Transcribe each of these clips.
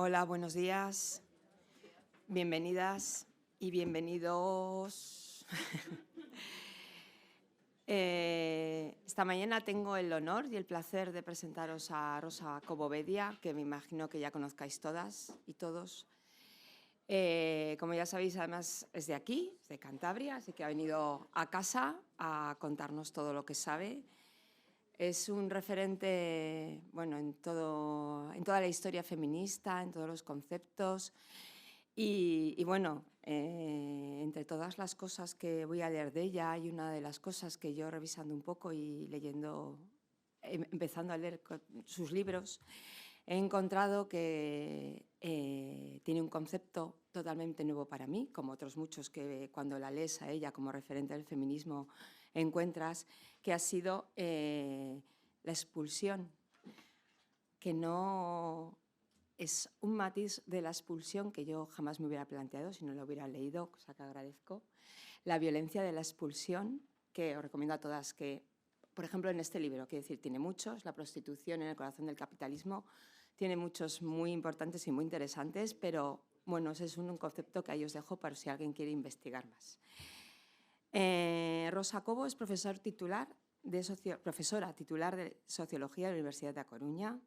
Hola, buenos días. Bienvenidas y bienvenidos. Esta mañana tengo el honor y el placer de presentaros a Rosa Cobo Bedia, que me imagino que ya conozcáis todas y todos. Como ya sabéis, además es de aquí, es de Cantabria, así que ha venido a casa a contarnos todo lo que sabe. Es un referente, bueno, en toda la historia feminista, en todos los conceptos. Y bueno, entre todas las cosas que voy a leer de ella, hay una de las cosas que yo revisando un poco y leyendo, empezando a leer sus libros, he encontrado que tiene un concepto totalmente nuevo para mí, como otros muchos que cuando la lees a ella como referente del feminismo encuentras, que ha sido la expulsión, que no es un matiz de la expulsión que yo jamás me hubiera planteado si no lo hubiera leído, cosa que agradezco. La violencia de la expulsión, que os recomiendo a todas que, por ejemplo, en este libro, quiero decir, tiene muchos, La prostitución en el corazón del capitalismo, tiene muchos muy importantes y muy interesantes, pero bueno, ese es un concepto que ahí os dejo para si alguien quiere investigar más. Rosa Cobo es profesora titular de Sociología de la Universidad de A Coruña.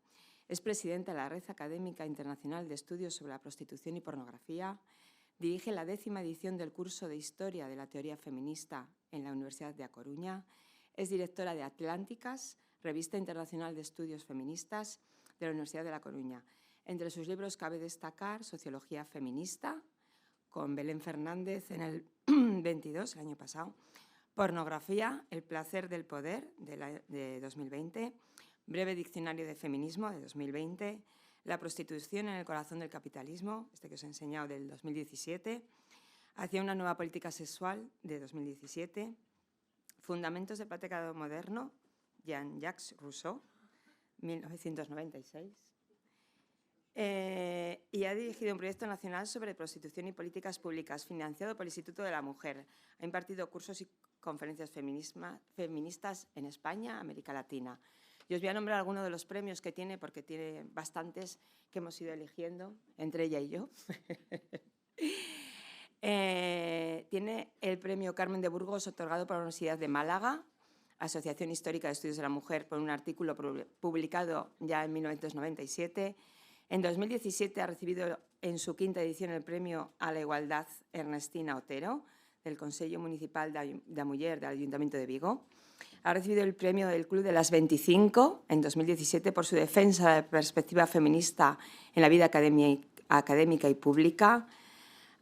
Es presidenta de la Red Académica Internacional de Estudios sobre la Prostitución y Pornografía. Dirige la 10ª edición del curso de Historia de la Teoría Feminista en la Universidad de A Coruña. Es directora de Atlánticas, Revista Internacional de Estudios Feministas de la Universidad de La Coruña. Entre sus libros cabe destacar Sociología Feminista, con Belén Fernández en el 22, el año pasado, Pornografía, el placer del poder, de 2020, Breve diccionario de feminismo, de 2020, La prostitución en el corazón del capitalismo, este que os he enseñado, del 2017, Hacia una nueva política sexual, de 2017, Fundamentos del patriarcado moderno, Jean-Jacques Rousseau, 1996, y ha dirigido un proyecto nacional sobre prostitución y políticas públicas financiado por el Instituto de la Mujer. Ha impartido cursos y conferencias feministas en España, América Latina. Y os voy a nombrar algunos de los premios que tiene, porque tiene bastantes que hemos ido eligiendo, entre ella y yo. Tiene el premio Carmen de Burgos, otorgado por la Universidad de Málaga, Asociación Histórica de Estudios de la Mujer, por un artículo publicado ya en 1997. En 2017 ha recibido en su 5ª edición el premio a la Igualdad Ernestina Otero, del Consejo Municipal de Mujer del Ayuntamiento de Vigo. Ha recibido el premio del Club de las 25 en 2017 por su defensa de la perspectiva feminista en la vida académica y pública.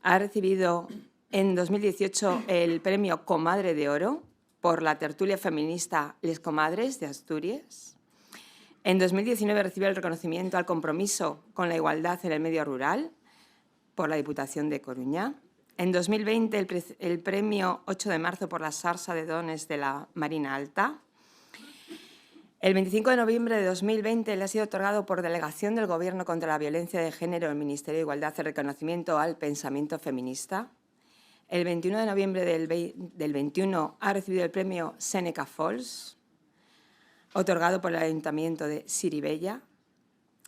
Ha recibido en 2018 el premio Comadre de Oro por la tertulia feminista Les Comadres de Asturias. En 2019 recibió el reconocimiento al compromiso con la igualdad en el medio rural por la Diputación de Coruña. En 2020 el premio 8 de marzo por la Sarsa de Dones de la Marina Alta. El 25 de noviembre de 2020 le ha sido otorgado por delegación del Gobierno contra la Violencia de Género en el Ministerio de Igualdad el reconocimiento al pensamiento feminista. El 21 de noviembre del 21 ha recibido el premio Seneca Falls, otorgado por el Ayuntamiento de Siribella.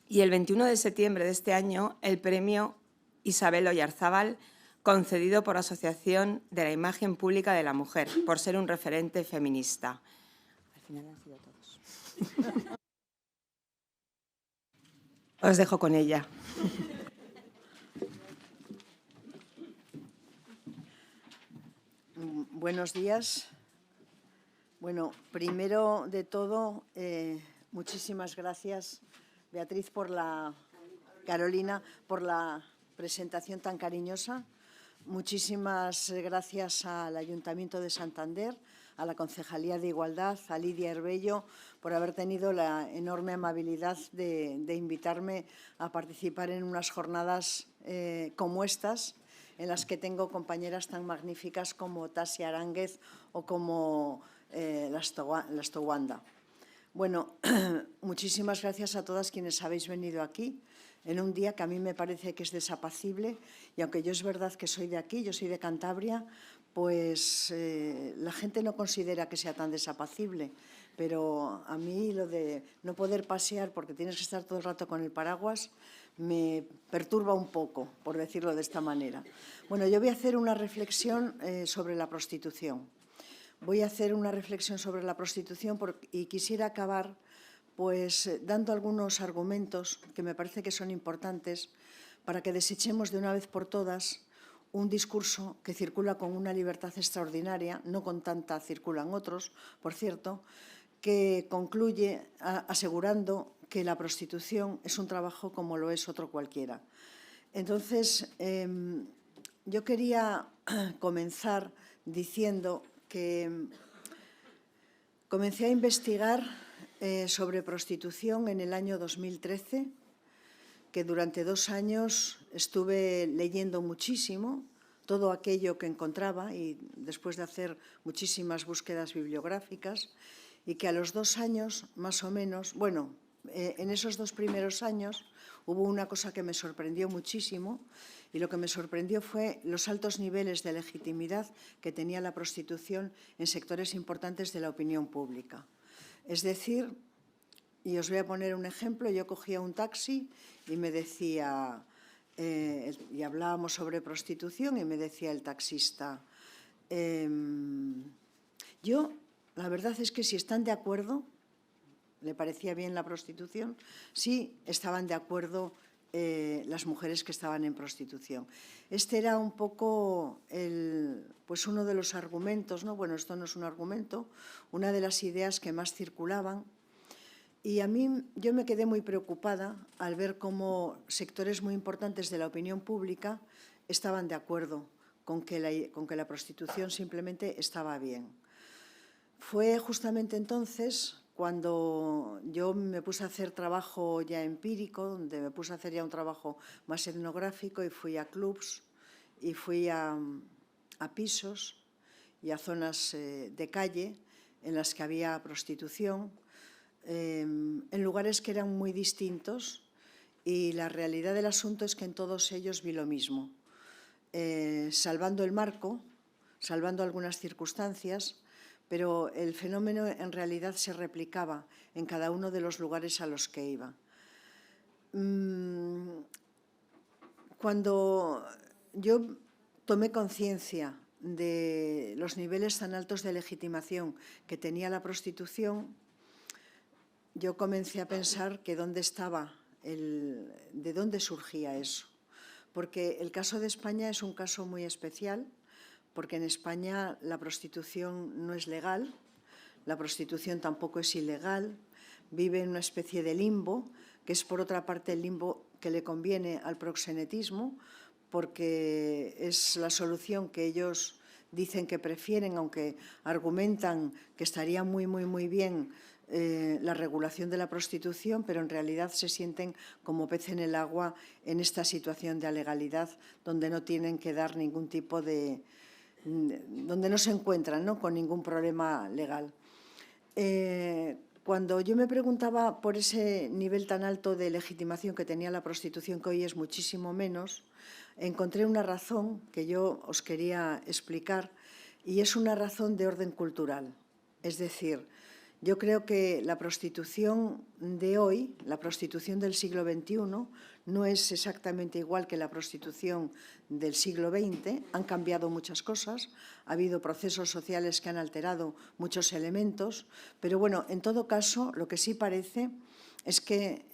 Y el 21 de septiembre de este año el premio Isabel Oyarzábal, concedido por la Asociación de la Imagen Pública de la Mujer, por ser un referente feminista. Al final han sido todos. Os dejo con ella. Buenos días. Bueno, primero de todo, muchísimas gracias, Beatriz, Carolina, por la presentación tan cariñosa. Muchísimas gracias al Ayuntamiento de Santander, a la Concejalía de Igualdad, a Lidia Herbello, por haber tenido la enorme amabilidad de invitarme a participar en unas jornadas como estas, en las que tengo compañeras tan magníficas como Tasia Aránguez o como Las Towanda. Bueno, muchísimas gracias a todas quienes habéis venido aquí en un día que a mí me parece que es desapacible, y aunque yo es verdad que soy de aquí, yo soy de Cantabria, pues la gente no considera que sea tan desapacible, pero a mí lo de no poder pasear porque tienes que estar todo el rato con el paraguas me perturba un poco, por decirlo de esta manera. Bueno, yo voy a hacer una reflexión sobre la prostitución. Voy a hacer una reflexión sobre la prostitución y quisiera acabar pues dando algunos argumentos que me parece que son importantes para que desechemos de una vez por todas un discurso que circula con una libertad extraordinaria, no con tanta circulan otros, por cierto, que concluye asegurando que la prostitución es un trabajo como lo es otro cualquiera. Entonces, yo quería comenzar diciendo que comencé a investigar sobre prostitución en el año 2013, que durante 2 años estuve leyendo muchísimo todo aquello que encontraba y después de hacer muchísimas búsquedas bibliográficas, y que a los 2 años, más o menos, bueno, en esos 2 primeros años hubo una cosa que me sorprendió muchísimo, y lo que me sorprendió fue los altos niveles de legitimidad que tenía la prostitución en sectores importantes de la opinión pública. Es decir, y os voy a poner un ejemplo, yo cogía un taxi y me decía, y hablábamos sobre prostitución, y me decía el taxista, la verdad es que si están de acuerdo, le parecía bien la prostitución, sí estaban de acuerdo las mujeres que estaban en prostitución. Este era un poco pues uno de los argumentos, ¿no? Bueno, esto no es un argumento, una de las ideas que más circulaban. Y yo me quedé muy preocupada al ver cómo sectores muy importantes de la opinión pública estaban de acuerdo con que la prostitución simplemente estaba bien. Fue justamente entonces cuando yo me puse a hacer trabajo ya empírico, donde me puse a hacer ya un trabajo más etnográfico, y fui a clubs y fui a pisos y a zonas de calle en las que había prostitución, en lugares que eran muy distintos, y la realidad del asunto es que en todos ellos vi lo mismo. Salvando el marco, salvando algunas circunstancias, pero el fenómeno en realidad se replicaba en cada uno de los lugares a los que iba. Cuando yo tomé conciencia de los niveles tan altos de legitimación que tenía la prostitución, yo comencé a pensar que de dónde surgía eso. Porque el caso de España es un caso muy especial, porque en España la prostitución no es legal, la prostitución tampoco es ilegal, vive en una especie de limbo, que es por otra parte el limbo que le conviene al proxenetismo, porque es la solución que ellos dicen que prefieren, aunque argumentan que estaría muy, muy, muy bien la regulación de la prostitución, pero en realidad se sienten como pez en el agua en esta situación de alegalidad, donde no tienen que dar ningún tipo de... donde no se encuentran, ¿no?, con ningún problema legal. Cuando yo me preguntaba por ese nivel tan alto de legitimación que tenía la prostitución, que hoy es muchísimo menos, encontré una razón que yo os quería explicar, y es una razón de orden cultural. Es decir, yo creo que la prostitución de hoy, la prostitución del siglo XXI, no es exactamente igual que la prostitución del siglo XX. Han cambiado muchas cosas, ha habido procesos sociales que han alterado muchos elementos, pero bueno, en todo caso, lo que sí parece es que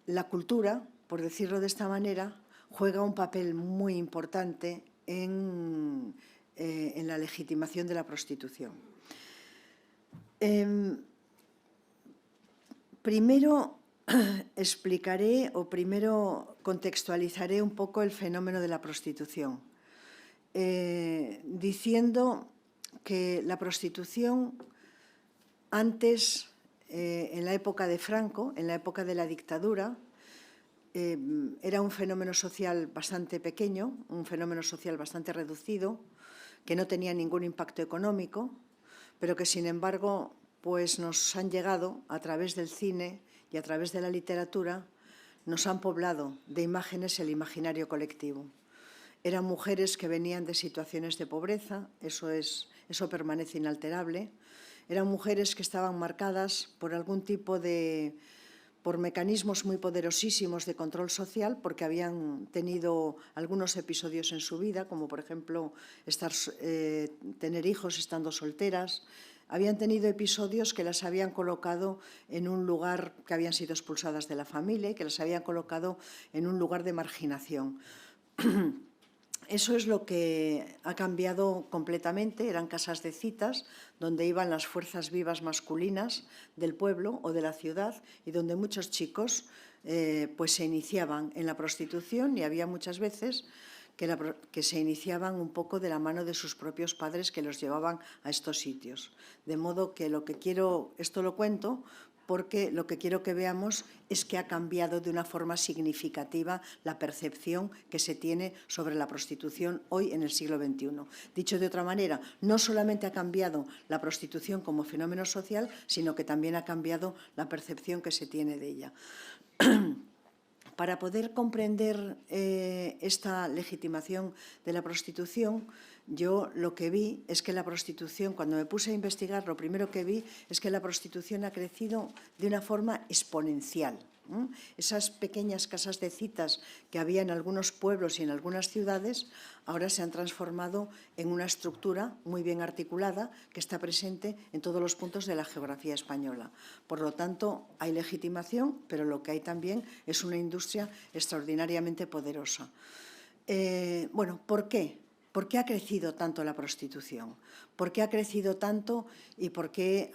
la cultura, por decirlo de esta manera, juega un papel muy importante en la legitimación de la prostitución. Primero explicaré o primero contextualizaré un poco el fenómeno de la prostitución, diciendo que la prostitución antes, en la época de Franco, en la época de la dictadura, era un fenómeno social bastante pequeño, un fenómeno social bastante reducido, que no tenía ningún impacto económico, pero que, sin embargo, pues nos han llegado a través del cine y a través de la literatura, nos han poblado de imágenes el imaginario colectivo. Eran mujeres que venían de situaciones de pobreza, eso permanece inalterable. Eran mujeres que estaban marcadas por algún tipo de por mecanismos muy poderosísimos de control social, porque habían tenido algunos episodios en su vida, como por ejemplo tener hijos estando solteras. Habían tenido episodios que las habían colocado en un lugar, que habían sido expulsadas de la familia y que las habían colocado en un lugar de marginación. Eso es lo que ha cambiado completamente. Eran casas de citas donde iban las fuerzas vivas masculinas del pueblo o de la ciudad y donde muchos chicos pues se iniciaban en la prostitución, y había muchas veces que se iniciaban un poco de la mano de sus propios padres, que los llevaban a estos sitios. De modo que esto lo cuento porque lo que quiero que veamos es que ha cambiado de una forma significativa la percepción que se tiene sobre la prostitución hoy en el siglo XXI. Dicho de otra manera, no solamente ha cambiado la prostitución como fenómeno social, sino que también ha cambiado la percepción que se tiene de ella. Para poder comprender esta legitimación de la prostitución, yo lo que vi es que la prostitución, cuando me puse a investigar, lo primero que vi es que la prostitución ha crecido de una forma exponencial. Esas pequeñas casas de citas que había en algunos pueblos y en algunas ciudades ahora se han transformado en una estructura muy bien articulada que está presente en todos los puntos de la geografía española. Por lo tanto, hay legitimación, pero lo que hay también es una industria extraordinariamente poderosa. Bueno, ¿por qué? ¿Por qué ha crecido tanto la prostitución? ¿Por qué ha crecido tanto y por qué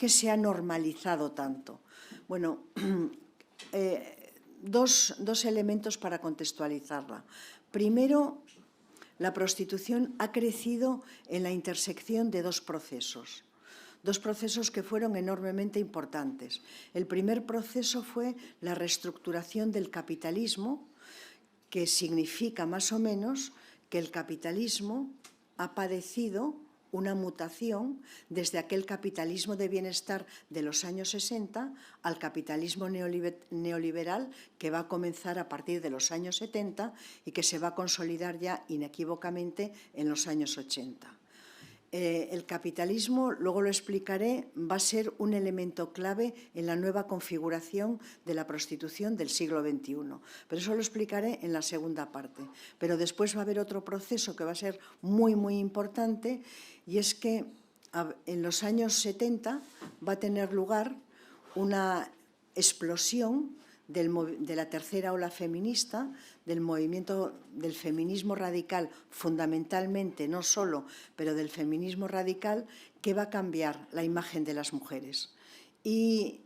se ha normalizado tanto? Bueno, dos elementos para contextualizarla. Primero, la prostitución ha crecido en la intersección de dos procesos que fueron enormemente importantes. El primer proceso fue la reestructuración del capitalismo, que significa más o menos que el capitalismo ha padecido una mutación desde aquel capitalismo de bienestar de los años 60 al capitalismo neoliberal que va a comenzar a partir de los años 70 y que se va a consolidar ya inequívocamente en los años 80. El capitalismo, luego lo explicaré, va a ser un elemento clave en la nueva configuración de la prostitución del siglo XXI. Pero eso lo explicaré en la segunda parte. Pero después va a haber otro proceso que va a ser muy, muy importante, y es que en los años 70 va a tener lugar una explosión de la tercera ola feminista, del movimiento del feminismo radical, fundamentalmente, no solo, pero del feminismo radical, que va a cambiar la imagen de las mujeres. Y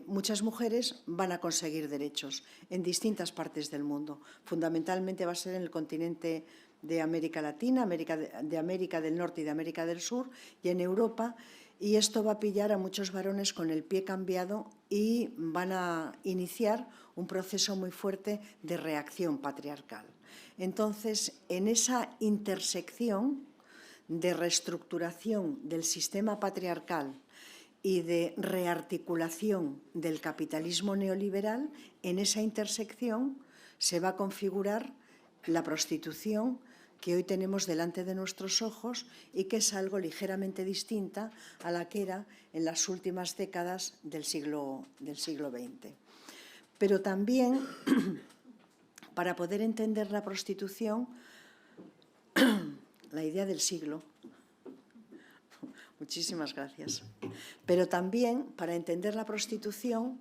muchas mujeres van a conseguir derechos en distintas partes del mundo. Fundamentalmente va a ser en el continente de América Latina, de América del Norte y de América del Sur, y en Europa. Y esto va a pillar a muchos varones con el pie cambiado y van a iniciar un proceso muy fuerte de reacción patriarcal. Entonces, en esa intersección de reestructuración del sistema patriarcal y de rearticulación del capitalismo neoliberal, en esa intersección se va a configurar la prostitución que hoy tenemos delante de nuestros ojos y que es algo ligeramente distinta a la que era en las últimas décadas del siglo XX. Pero también, para poder entender la prostitución, la idea del siglo. Muchísimas gracias. Pero también, para entender la prostitución,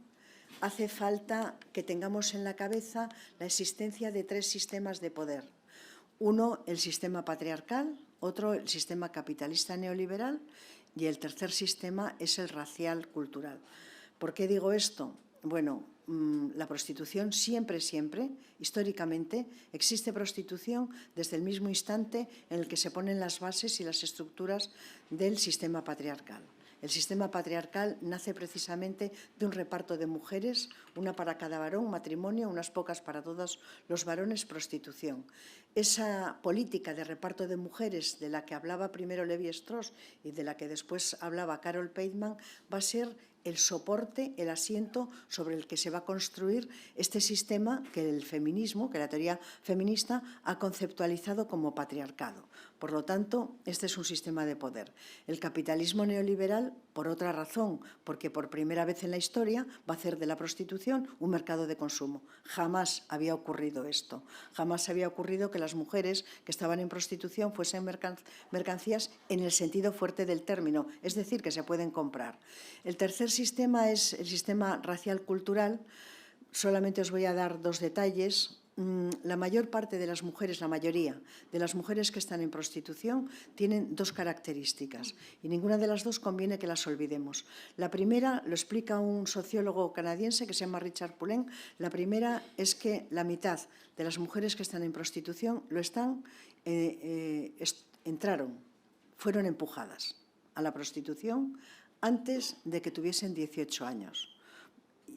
hace falta que tengamos en la cabeza la existencia de tres sistemas de poder. Uno, el sistema patriarcal, otro, el sistema capitalista neoliberal, y el tercer sistema es el racial cultural. ¿Por qué digo esto? Bueno, la prostitución siempre, históricamente, existe prostitución desde el mismo instante en el que se ponen las bases y las estructuras del sistema patriarcal. El sistema patriarcal nace precisamente de un reparto de mujeres, una para cada varón, matrimonio, unas pocas para todos los varones, prostitución. Esa política de reparto de mujeres de la que hablaba primero Lévi-Strauss y de la que después hablaba Carol Pateman va a ser el soporte, el asiento sobre el que se va a construir este sistema que el feminismo, que la teoría feminista ha conceptualizado como patriarcado. Por lo tanto, este es un sistema de poder. El capitalismo neoliberal, por otra razón, porque por primera vez en la historia va a hacer de la prostitución un mercado de consumo. Jamás había ocurrido esto. Jamás había ocurrido que las mujeres que estaban en prostitución fuesen mercancías en el sentido fuerte del término, es decir, que se pueden comprar. El tercer sistema es el sistema racial cultural. Solamente os voy a dar dos detalles. La mayor parte de las mujeres, la mayoría de las mujeres que están en prostitución tienen dos características y ninguna de las dos conviene que las olvidemos. La primera lo explica un sociólogo canadiense que se llama Richard Poulenc. La primera es que la mitad de las mujeres que están en prostitución fueron empujadas a la prostitución antes de que tuviesen 18 años.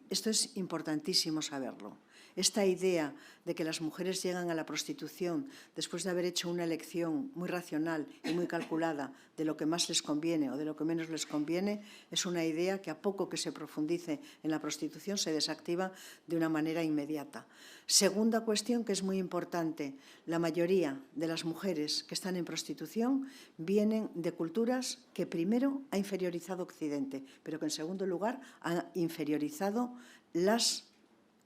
Esto es importantísimo saberlo. Esta idea de que las mujeres llegan a la prostitución después de haber hecho una elección muy racional y muy calculada de lo que más les conviene o de lo que menos les conviene, es una idea que a poco que se profundice en la prostitución se desactiva de una manera inmediata. Segunda cuestión que es muy importante, la mayoría de las mujeres que están en prostitución vienen de culturas que primero ha inferiorizado Occidente, pero que en segundo lugar ha inferiorizado las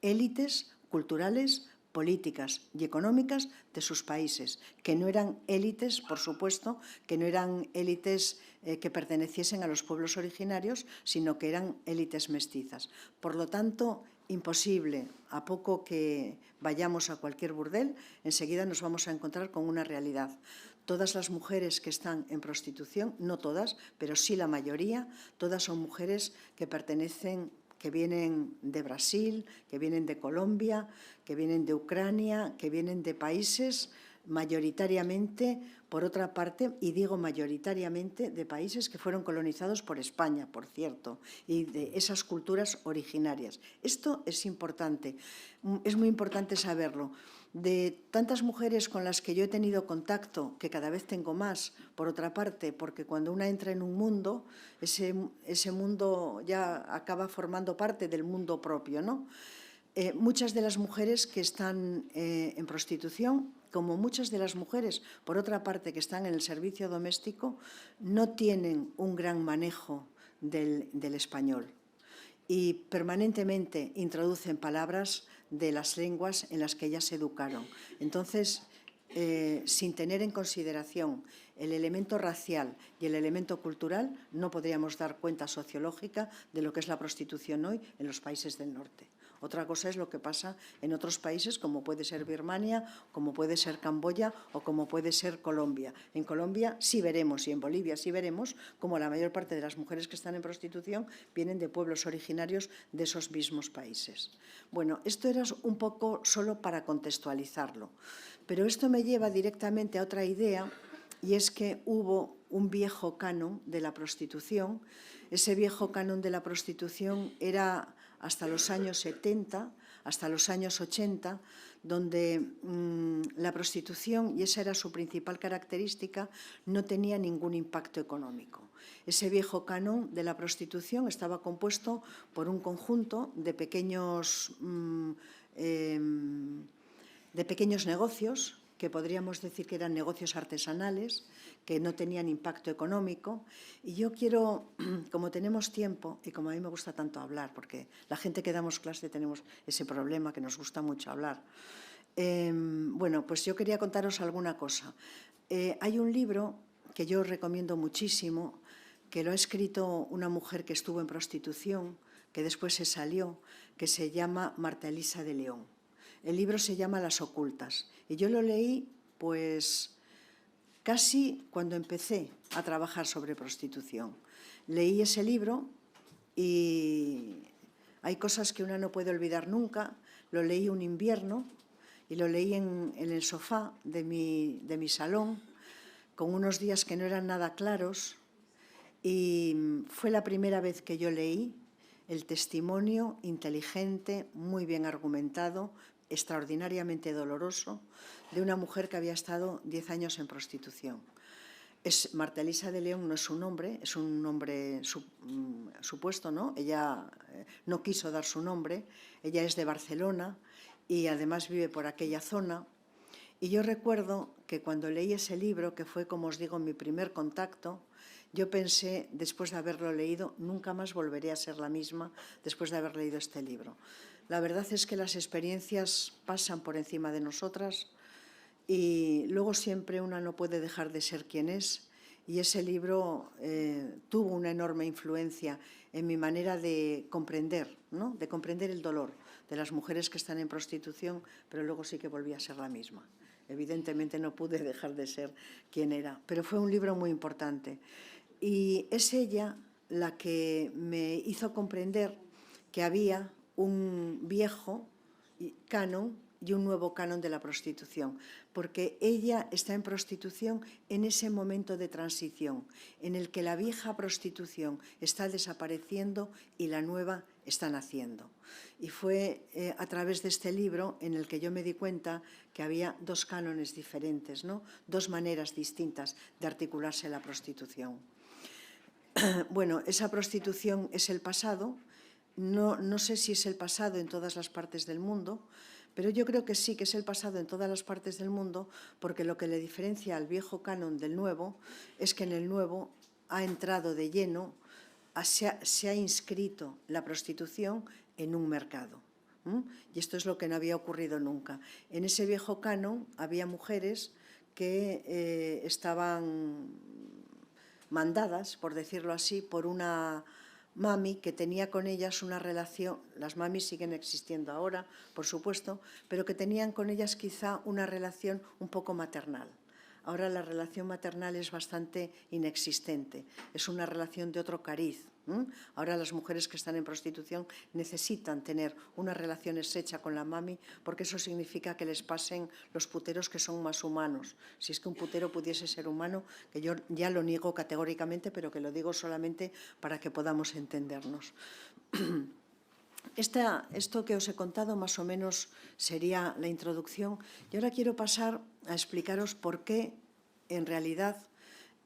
élites culturales, políticas y económicas de sus países, que no eran élites, por supuesto, que no eran élites que perteneciesen a los pueblos originarios, sino que eran élites mestizas. Por lo tanto, imposible, a poco que vayamos a cualquier burdel, enseguida nos vamos a encontrar con una realidad. Todas las mujeres que están en prostitución, no todas, pero sí la mayoría, todas son mujeres que vienen de Brasil, que vienen de Colombia, que vienen de Ucrania, que vienen de países mayoritariamente, por otra parte, y digo mayoritariamente, de países que fueron colonizados por España, por cierto, y de esas culturas originarias. Esto es importante, es muy importante saberlo. De tantas mujeres con las que yo he tenido contacto, que cada vez tengo más, por otra parte, porque cuando una entra en un mundo, ese mundo ya acaba formando parte del mundo propio, ¿no? Muchas de las mujeres que están en prostitución, como muchas de las mujeres, por otra parte, que están en el servicio doméstico, no tienen un gran manejo del español y permanentemente introducen palabras de las lenguas en las que ellas se educaron. Entonces, sin tener en consideración el elemento racial y el elemento cultural, no podríamos dar cuenta sociológica de lo que es la prostitución hoy en los países del norte. Otra cosa es lo que pasa en otros países, como puede ser Birmania, como puede ser Camboya o como puede ser Colombia. En Colombia sí veremos, y en Bolivia sí veremos, como la mayor parte de las mujeres que están en prostitución vienen de pueblos originarios de esos mismos países. Bueno, esto era un poco solo para contextualizarlo, pero esto me lleva directamente a otra idea, y es que hubo un viejo canon de la prostitución. Ese viejo canon de la prostitución era hasta los años 70, hasta los años 80, donde la prostitución, y esa era su principal característica, no tenía ningún impacto económico. Ese viejo canon de la prostitución estaba compuesto por un conjunto de pequeños negocios, que podríamos decir que eran negocios artesanales, que no tenían impacto económico. Y yo quiero, como tenemos tiempo, y como a mí me gusta tanto hablar, porque la gente que damos clase tenemos ese problema que nos gusta mucho hablar, bueno, pues yo quería contaros alguna cosa. Hay un libro que yo recomiendo muchísimo, que lo ha escrito una mujer que estuvo en prostitución, que después se salió, que se llama Marta Elisa de León. El libro se llama Las ocultas y yo lo leí pues casi cuando empecé a trabajar sobre prostitución. Leí ese libro y hay cosas que una no puede olvidar nunca. Lo leí un invierno y lo leí en el sofá de mi salón, con unos días que no eran nada claros, y fue la primera vez que yo leí el testimonio inteligente, muy bien argumentado, extraordinariamente doloroso, de una mujer que había estado 10 años en prostitución. Marta Elisa de León no es su nombre, es un nombre supuesto, ¿no? Ella no quiso dar su nombre, ella es de Barcelona y además vive por aquella zona. Y yo recuerdo que cuando leí ese libro, que fue, como os digo, mi primer contacto, yo pensé, después de haberlo leído, nunca más volveré a ser la misma después de haber leído este libro. La verdad es que las experiencias pasan por encima de nosotras y luego siempre una no puede dejar de ser quien es, y ese libro tuvo una enorme influencia en mi manera de comprender, ¿no? De comprender el dolor de las mujeres que están en prostitución, pero luego sí que volví a ser la misma. Evidentemente no pude dejar de ser quien era, pero fue un libro muy importante. Y es ella la que me hizo comprender que había un viejo canon y un nuevo canon de la prostitución, porque ella está en prostitución en ese momento de transición, en el que la vieja prostitución está desapareciendo y la nueva está naciendo. Y fue a través de este libro en el que yo me di cuenta que había dos cánones diferentes, ¿no? Dos maneras distintas de articularse la prostitución. Bueno, esa prostitución es el pasado. No sé si es el pasado en todas las partes del mundo, pero yo creo que sí que es el pasado en todas las partes del mundo, porque lo que le diferencia al viejo canon del nuevo es que en el nuevo ha entrado de lleno, se ha inscrito la prostitución en un mercado. Y esto es lo que no había ocurrido nunca. En ese viejo canon había mujeres que estaban mandadas, por decirlo así, por una mami que tenía con ellas una relación, las mamis siguen existiendo ahora, por supuesto, pero que tenían con ellas quizá una relación un poco maternal. Ahora la relación maternal es bastante inexistente, es una relación de otro cariz. Ahora las mujeres que están en prostitución necesitan tener una relación estrecha con la mami, porque eso significa que les pasen los puteros que son más humanos. Si es que un putero pudiese ser humano, que yo ya lo niego categóricamente, pero que lo digo solamente para que podamos entendernos. Esto que os he contado más o menos sería la introducción. Y ahora quiero pasar a explicaros por qué, en realidad,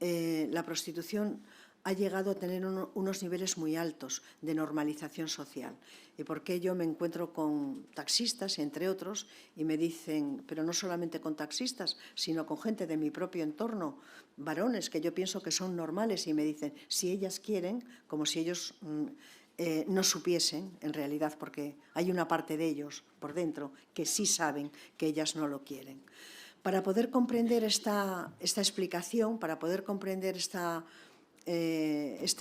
la prostitución ha llegado a tener unos niveles muy altos de normalización social. Y por qué yo me encuentro con taxistas, entre otros, y me dicen, pero no solamente con taxistas, sino con gente de mi propio entorno, varones que yo pienso que son normales, y me dicen, si ellas quieren, como si ellos no supiesen, en realidad, porque hay una parte de ellos por dentro que sí saben que ellas no lo quieren. Para poder comprender esta explicación, para poder comprender esta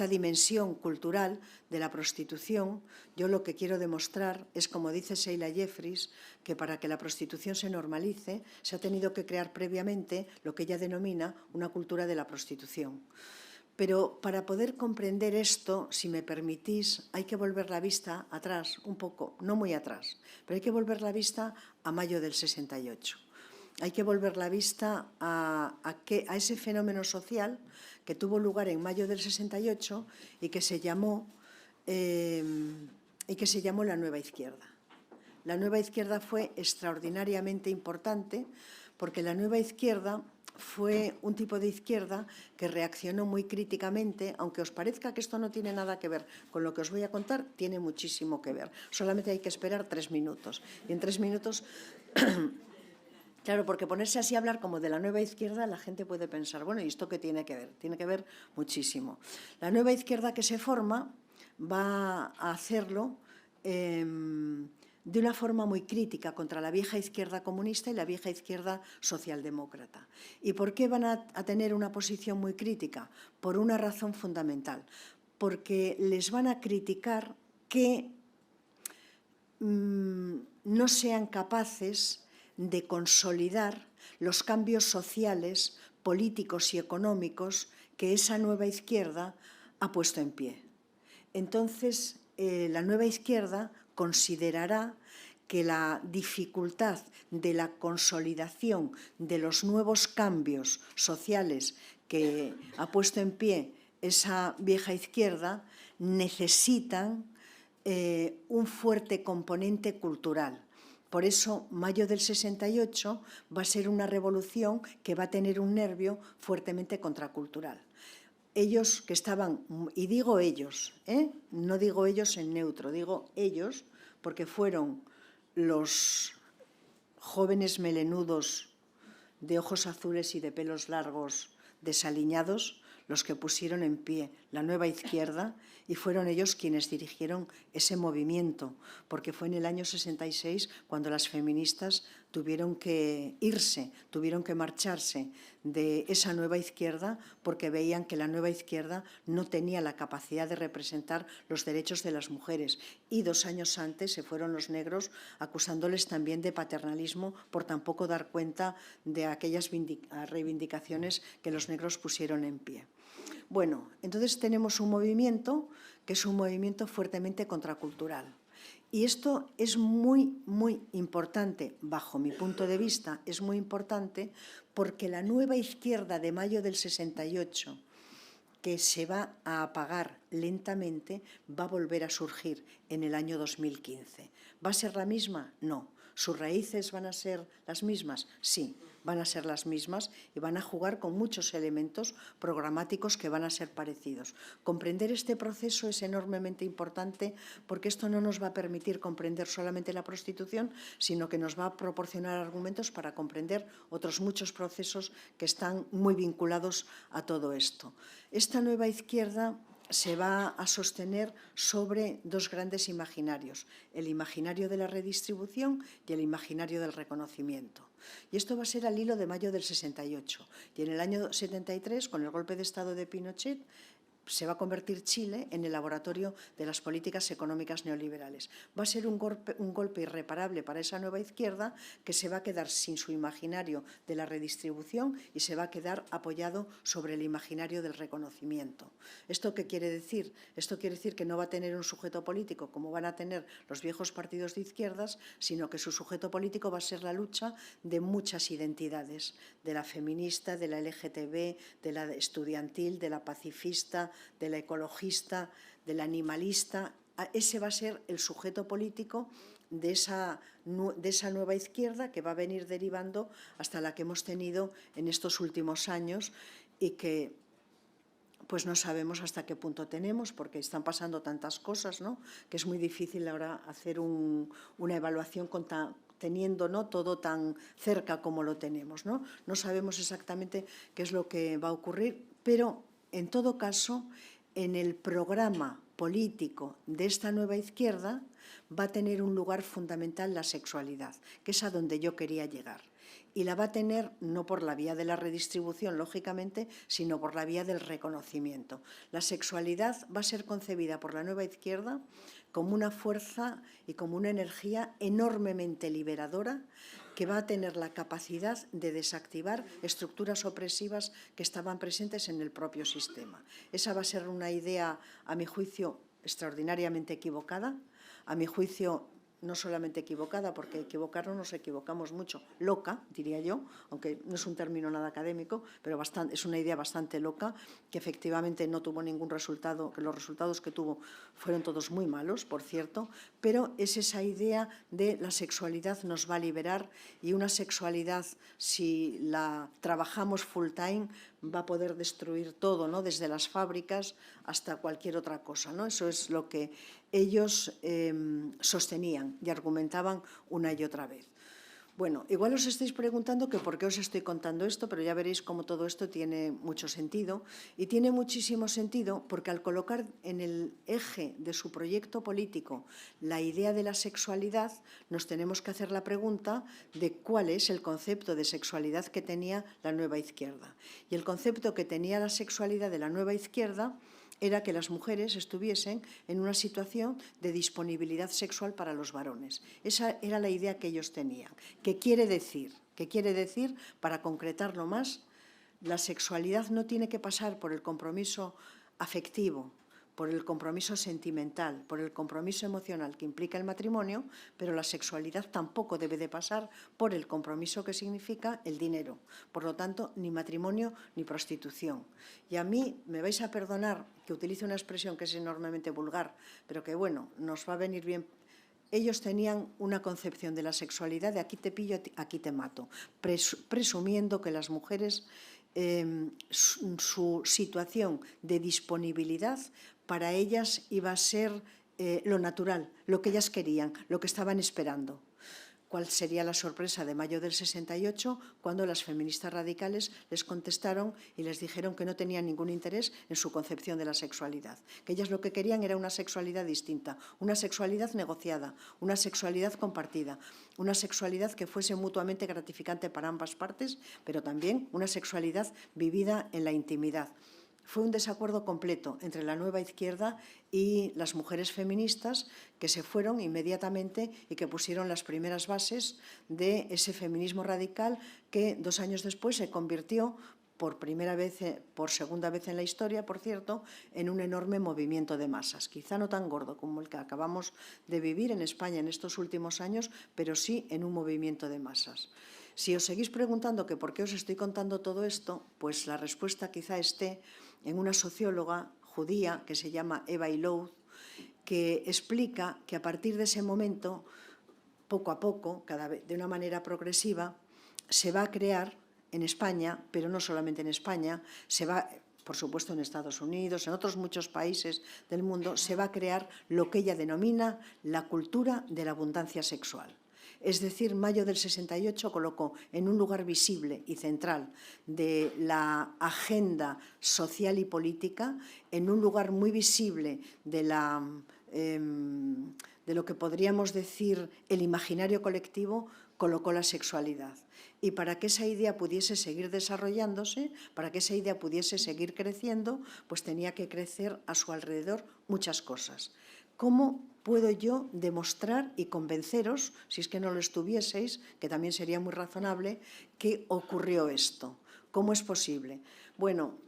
dimensión cultural de la prostitución, yo lo que quiero demostrar es, como dice Sheila Jeffries, que para que la prostitución se normalice se ha tenido que crear previamente lo que ella denomina una cultura de la prostitución. Pero para poder comprender esto, si me permitís, hay que volver la vista atrás, un poco, no muy atrás, pero hay que volver la vista a mayo del 68. Hay que volver la vista a ese fenómeno social que tuvo lugar en mayo del 68 y que se llamó la Nueva Izquierda. La Nueva Izquierda fue extraordinariamente importante porque la Nueva Izquierda fue un tipo de izquierda que reaccionó muy críticamente, aunque os parezca que esto no tiene nada que ver con lo que os voy a contar, tiene muchísimo que ver. Solamente hay que esperar 3 minutos. Y en 3 minutos... Claro, porque ponerse así a hablar como de la nueva izquierda, la gente puede pensar, bueno, ¿y esto qué tiene que ver? Tiene que ver muchísimo. La nueva izquierda que se forma va a hacerlo de una forma muy crítica contra la vieja izquierda comunista y la vieja izquierda socialdemócrata. ¿Y por qué van a tener una posición muy crítica? Por una razón fundamental, porque les van a criticar que no sean capaces de consolidar los cambios sociales, políticos y económicos que esa nueva izquierda ha puesto en pie. Entonces, la nueva izquierda considerará que la dificultad de la consolidación de los nuevos cambios sociales que ha puesto en pie esa vieja izquierda necesitan un fuerte componente cultural, Por eso, mayo del 68 va a ser una revolución que va a tener un nervio fuertemente contracultural. Ellos que estaban, y digo ellos, no digo ellos en neutro, digo ellos porque fueron los jóvenes melenudos de ojos azules y de pelos largos desaliñados los que pusieron en pie la nueva izquierda, y fueron ellos quienes dirigieron ese movimiento, porque fue en el año 66 cuando las feministas tuvieron que irse, tuvieron que marcharse de esa nueva izquierda porque veían que la nueva izquierda no tenía la capacidad de representar los derechos de las mujeres. Y 2 años antes se fueron los negros acusándoles también de paternalismo por tampoco dar cuenta de aquellas reivindicaciones que los negros pusieron en pie. Bueno, entonces tenemos un movimiento que es un movimiento fuertemente contracultural. Y esto es muy, muy importante, bajo mi punto de vista, es muy importante porque la nueva izquierda de mayo del 68, que se va a apagar lentamente, va a volver a surgir en el año 2015. ¿Va a ser la misma? No. ¿Sus raíces van a ser las mismas? Sí, van a ser las mismas y van a jugar con muchos elementos programáticos que van a ser parecidos. Comprender este proceso es enormemente importante porque esto no nos va a permitir comprender solamente la prostitución, sino que nos va a proporcionar argumentos para comprender otros muchos procesos que están muy vinculados a todo esto. Esta nueva izquierda se va a sostener sobre 2 grandes imaginarios, el imaginario de la redistribución y el imaginario del reconocimiento. Y esto va a ser al hilo de mayo del 68. Y en el año 73, con el golpe de Estado de Pinochet, se va a convertir Chile en el laboratorio de las políticas económicas neoliberales. Va a ser un golpe irreparable para esa nueva izquierda que se va a quedar sin su imaginario de la redistribución y se va a quedar apoyado sobre el imaginario del reconocimiento. ¿Esto qué quiere decir? Esto quiere decir que no va a tener un sujeto político como van a tener los viejos partidos de izquierdas, sino que su sujeto político va a ser la lucha de muchas identidades, de la feminista, de la LGTB, de la estudiantil, de la pacifista, de la ecologista, del animalista. Ese va a ser el sujeto político de esa nueva izquierda que va a venir derivando hasta la que hemos tenido en estos últimos años y que pues no sabemos hasta qué punto tenemos, porque están pasando tantas cosas, ¿no?, que es muy difícil ahora hacer una evaluación teniendo, ¿no?, todo tan cerca como lo tenemos, ¿no? No sabemos exactamente qué es lo que va a ocurrir, pero en todo caso, en el programa político de esta nueva izquierda va a tener un lugar fundamental la sexualidad, que es a donde yo quería llegar. Y la va a tener no por la vía de la redistribución, lógicamente, sino por la vía del reconocimiento. La sexualidad va a ser concebida por la nueva izquierda como una fuerza y como una energía enormemente liberadora que va a tener la capacidad de desactivar estructuras opresivas que estaban presentes en el propio sistema. Esa va a ser una idea, a mi juicio, extraordinariamente equivocada, a mi juicio no solamente equivocada, porque equivocarnos nos equivocamos mucho, loca, diría yo, aunque no es un término nada académico, pero es una idea bastante loca, que efectivamente no tuvo ningún resultado, que los resultados que tuvo fueron todos muy malos, por cierto, pero es esa idea de la sexualidad nos va a liberar, y una sexualidad, si la trabajamos full time, va a poder destruir todo, ¿no?, desde las fábricas hasta cualquier otra cosa, ¿no? Eso es lo que ellos sostenían y argumentaban una y otra vez. Bueno, igual os estáis preguntando que por qué os estoy contando esto, pero ya veréis cómo todo esto tiene mucho sentido. Y tiene muchísimo sentido porque al colocar en el eje de su proyecto político la idea de la sexualidad, nos tenemos que hacer la pregunta de cuál es el concepto de sexualidad que tenía la nueva izquierda. Y el concepto que tenía la sexualidad de la nueva izquierda era que las mujeres estuviesen en una situación de disponibilidad sexual para los varones. Esa era la idea que ellos tenían. ¿Qué quiere decir? ¿Qué quiere decir? Para concretarlo más, la sexualidad no tiene que pasar por el compromiso afectivo, por el compromiso sentimental, por el compromiso emocional que implica el matrimonio, pero la sexualidad tampoco debe de pasar por el compromiso que significa el dinero. Por lo tanto, ni matrimonio ni prostitución. Y a mí me vais a perdonar que utilice una expresión que es enormemente vulgar, pero que, bueno, nos va a venir bien ellos tenían una concepción de la sexualidad de aquí te pillo, aquí te mato, presumiendo que las mujeres, su situación de disponibilidad para ellas iba a ser lo natural, lo que ellas querían, lo que estaban esperando. ¿Cuál sería la sorpresa de mayo del 68 cuando las feministas radicales les contestaron y les dijeron que no tenían ningún interés en su concepción de la sexualidad? Que ellas lo que querían era una sexualidad distinta, una sexualidad negociada, una sexualidad compartida, una sexualidad que fuese mutuamente gratificante para ambas partes, pero también una sexualidad vivida en la intimidad. Fue un desacuerdo completo entre la nueva izquierda y las mujeres feministas que se fueron inmediatamente y que pusieron las primeras bases de ese feminismo radical que 2 años después se convirtió por segunda vez en la historia, por cierto, en un enorme movimiento de masas. Quizá no tan gordo como el que acabamos de vivir en España en estos últimos años, pero sí en un movimiento de masas. Si os seguís preguntando que por qué os estoy contando todo esto, pues la respuesta quizá esté en una socióloga judía que se llama Eva Illouz, que explica que a partir de ese momento, poco a poco, cada vez de una manera progresiva, se va a crear en España, pero no solamente en España, se va, por supuesto en Estados Unidos, en otros muchos países del mundo, se va a crear lo que ella denomina la cultura de la abundancia sexual. Es decir, mayo del 68 colocó en un lugar visible y central de la agenda social y política, en un lugar muy visible de lo que podríamos decir el imaginario colectivo, colocó la sexualidad. Y para que esa idea pudiese seguir desarrollándose, para que esa idea pudiese seguir creciendo, pues tenía que crecer a su alrededor muchas cosas. ¿Cómo puedo yo demostrar y convenceros, si es que no lo estuvieseis, que también sería muy razonable, que ocurrió esto? ¿Cómo es posible? Bueno,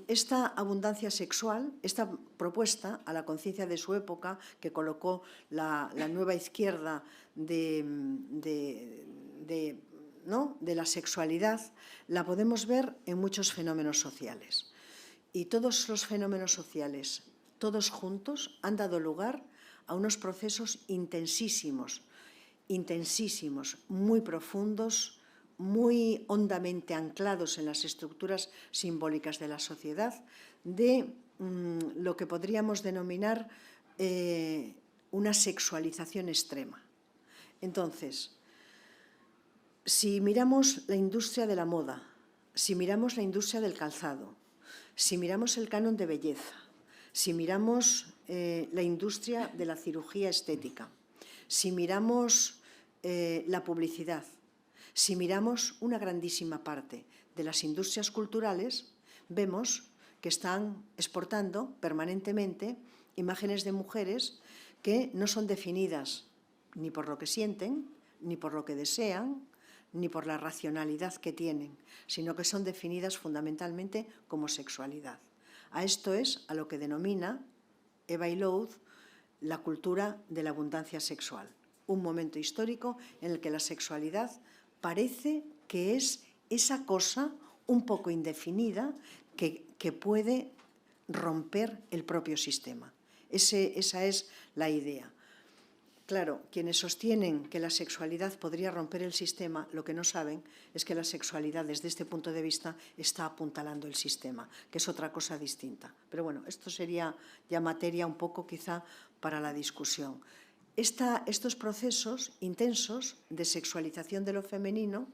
esta abundancia sexual, esta propuesta a la conciencia de su época que colocó la nueva izquierda de la sexualidad, la podemos ver en muchos fenómenos sociales. Y todos los fenómenos sociales, todos juntos, han dado lugar a unos procesos intensísimos, muy profundos, muy hondamente anclados en las estructuras simbólicas de la sociedad, de lo que podríamos denominar una sexualización extrema. Entonces, si miramos la industria de la moda, si miramos la industria del calzado, si miramos el canon de belleza, si miramos la industria de la cirugía estética, si miramos la publicidad, si miramos una grandísima parte de las industrias culturales, vemos que están exportando permanentemente imágenes de mujeres que no son definidas ni por lo que sienten, ni por lo que desean, ni por la racionalidad que tienen, sino que son definidas fundamentalmente como sexualidad. A esto es a lo que denomina Eva Illouz la cultura de la abundancia sexual, un momento histórico en el que la sexualidad parece que es esa cosa un poco indefinida que puede romper el propio sistema. Esa es la idea. Claro, quienes sostienen que la sexualidad podría romper el sistema, lo que no saben es que la sexualidad, desde este punto de vista, está apuntalando el sistema, que es otra cosa distinta. Pero bueno, esto sería ya materia un poco quizá para la discusión. Estos procesos intensos de sexualización de lo femenino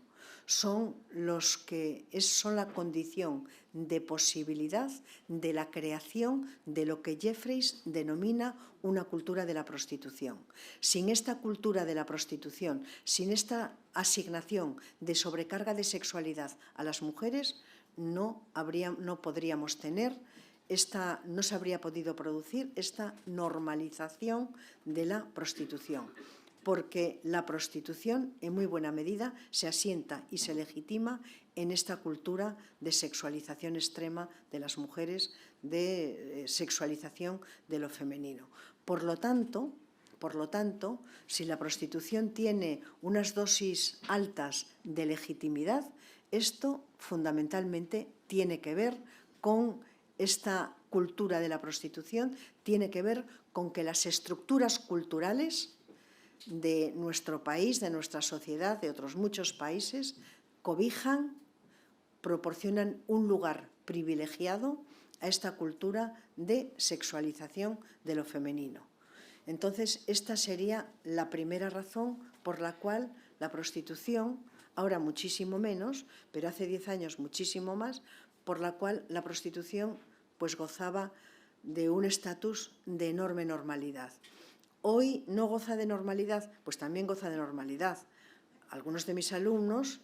son la condición de posibilidad de la creación de lo que Jeffreys denomina una cultura de la prostitución. Sin esta cultura de la prostitución, sin esta asignación de sobrecarga de sexualidad a las mujeres, no podríamos tener no se habría podido producir esta normalización de la prostitución, porque la prostitución, en muy buena medida, se asienta y se legitima en esta cultura de sexualización extrema de las mujeres, de sexualización de lo femenino. Por lo tanto, si la prostitución tiene unas dosis altas de legitimidad, esto fundamentalmente tiene que ver con esta cultura de la prostitución, tiene que ver con que las estructuras culturales de nuestro país, de nuestra sociedad, de otros muchos países, cobijan, proporcionan un lugar privilegiado a esta cultura de sexualización de lo femenino. Entonces, esta sería la primera razón por la cual la prostitución, ahora muchísimo menos, pero hace 10 años muchísimo más, por la cual la prostitución pues gozaba de un estatus de enorme normalidad. Hoy no goza de normalidad, pues también goza de normalidad. Algunos de mis alumnos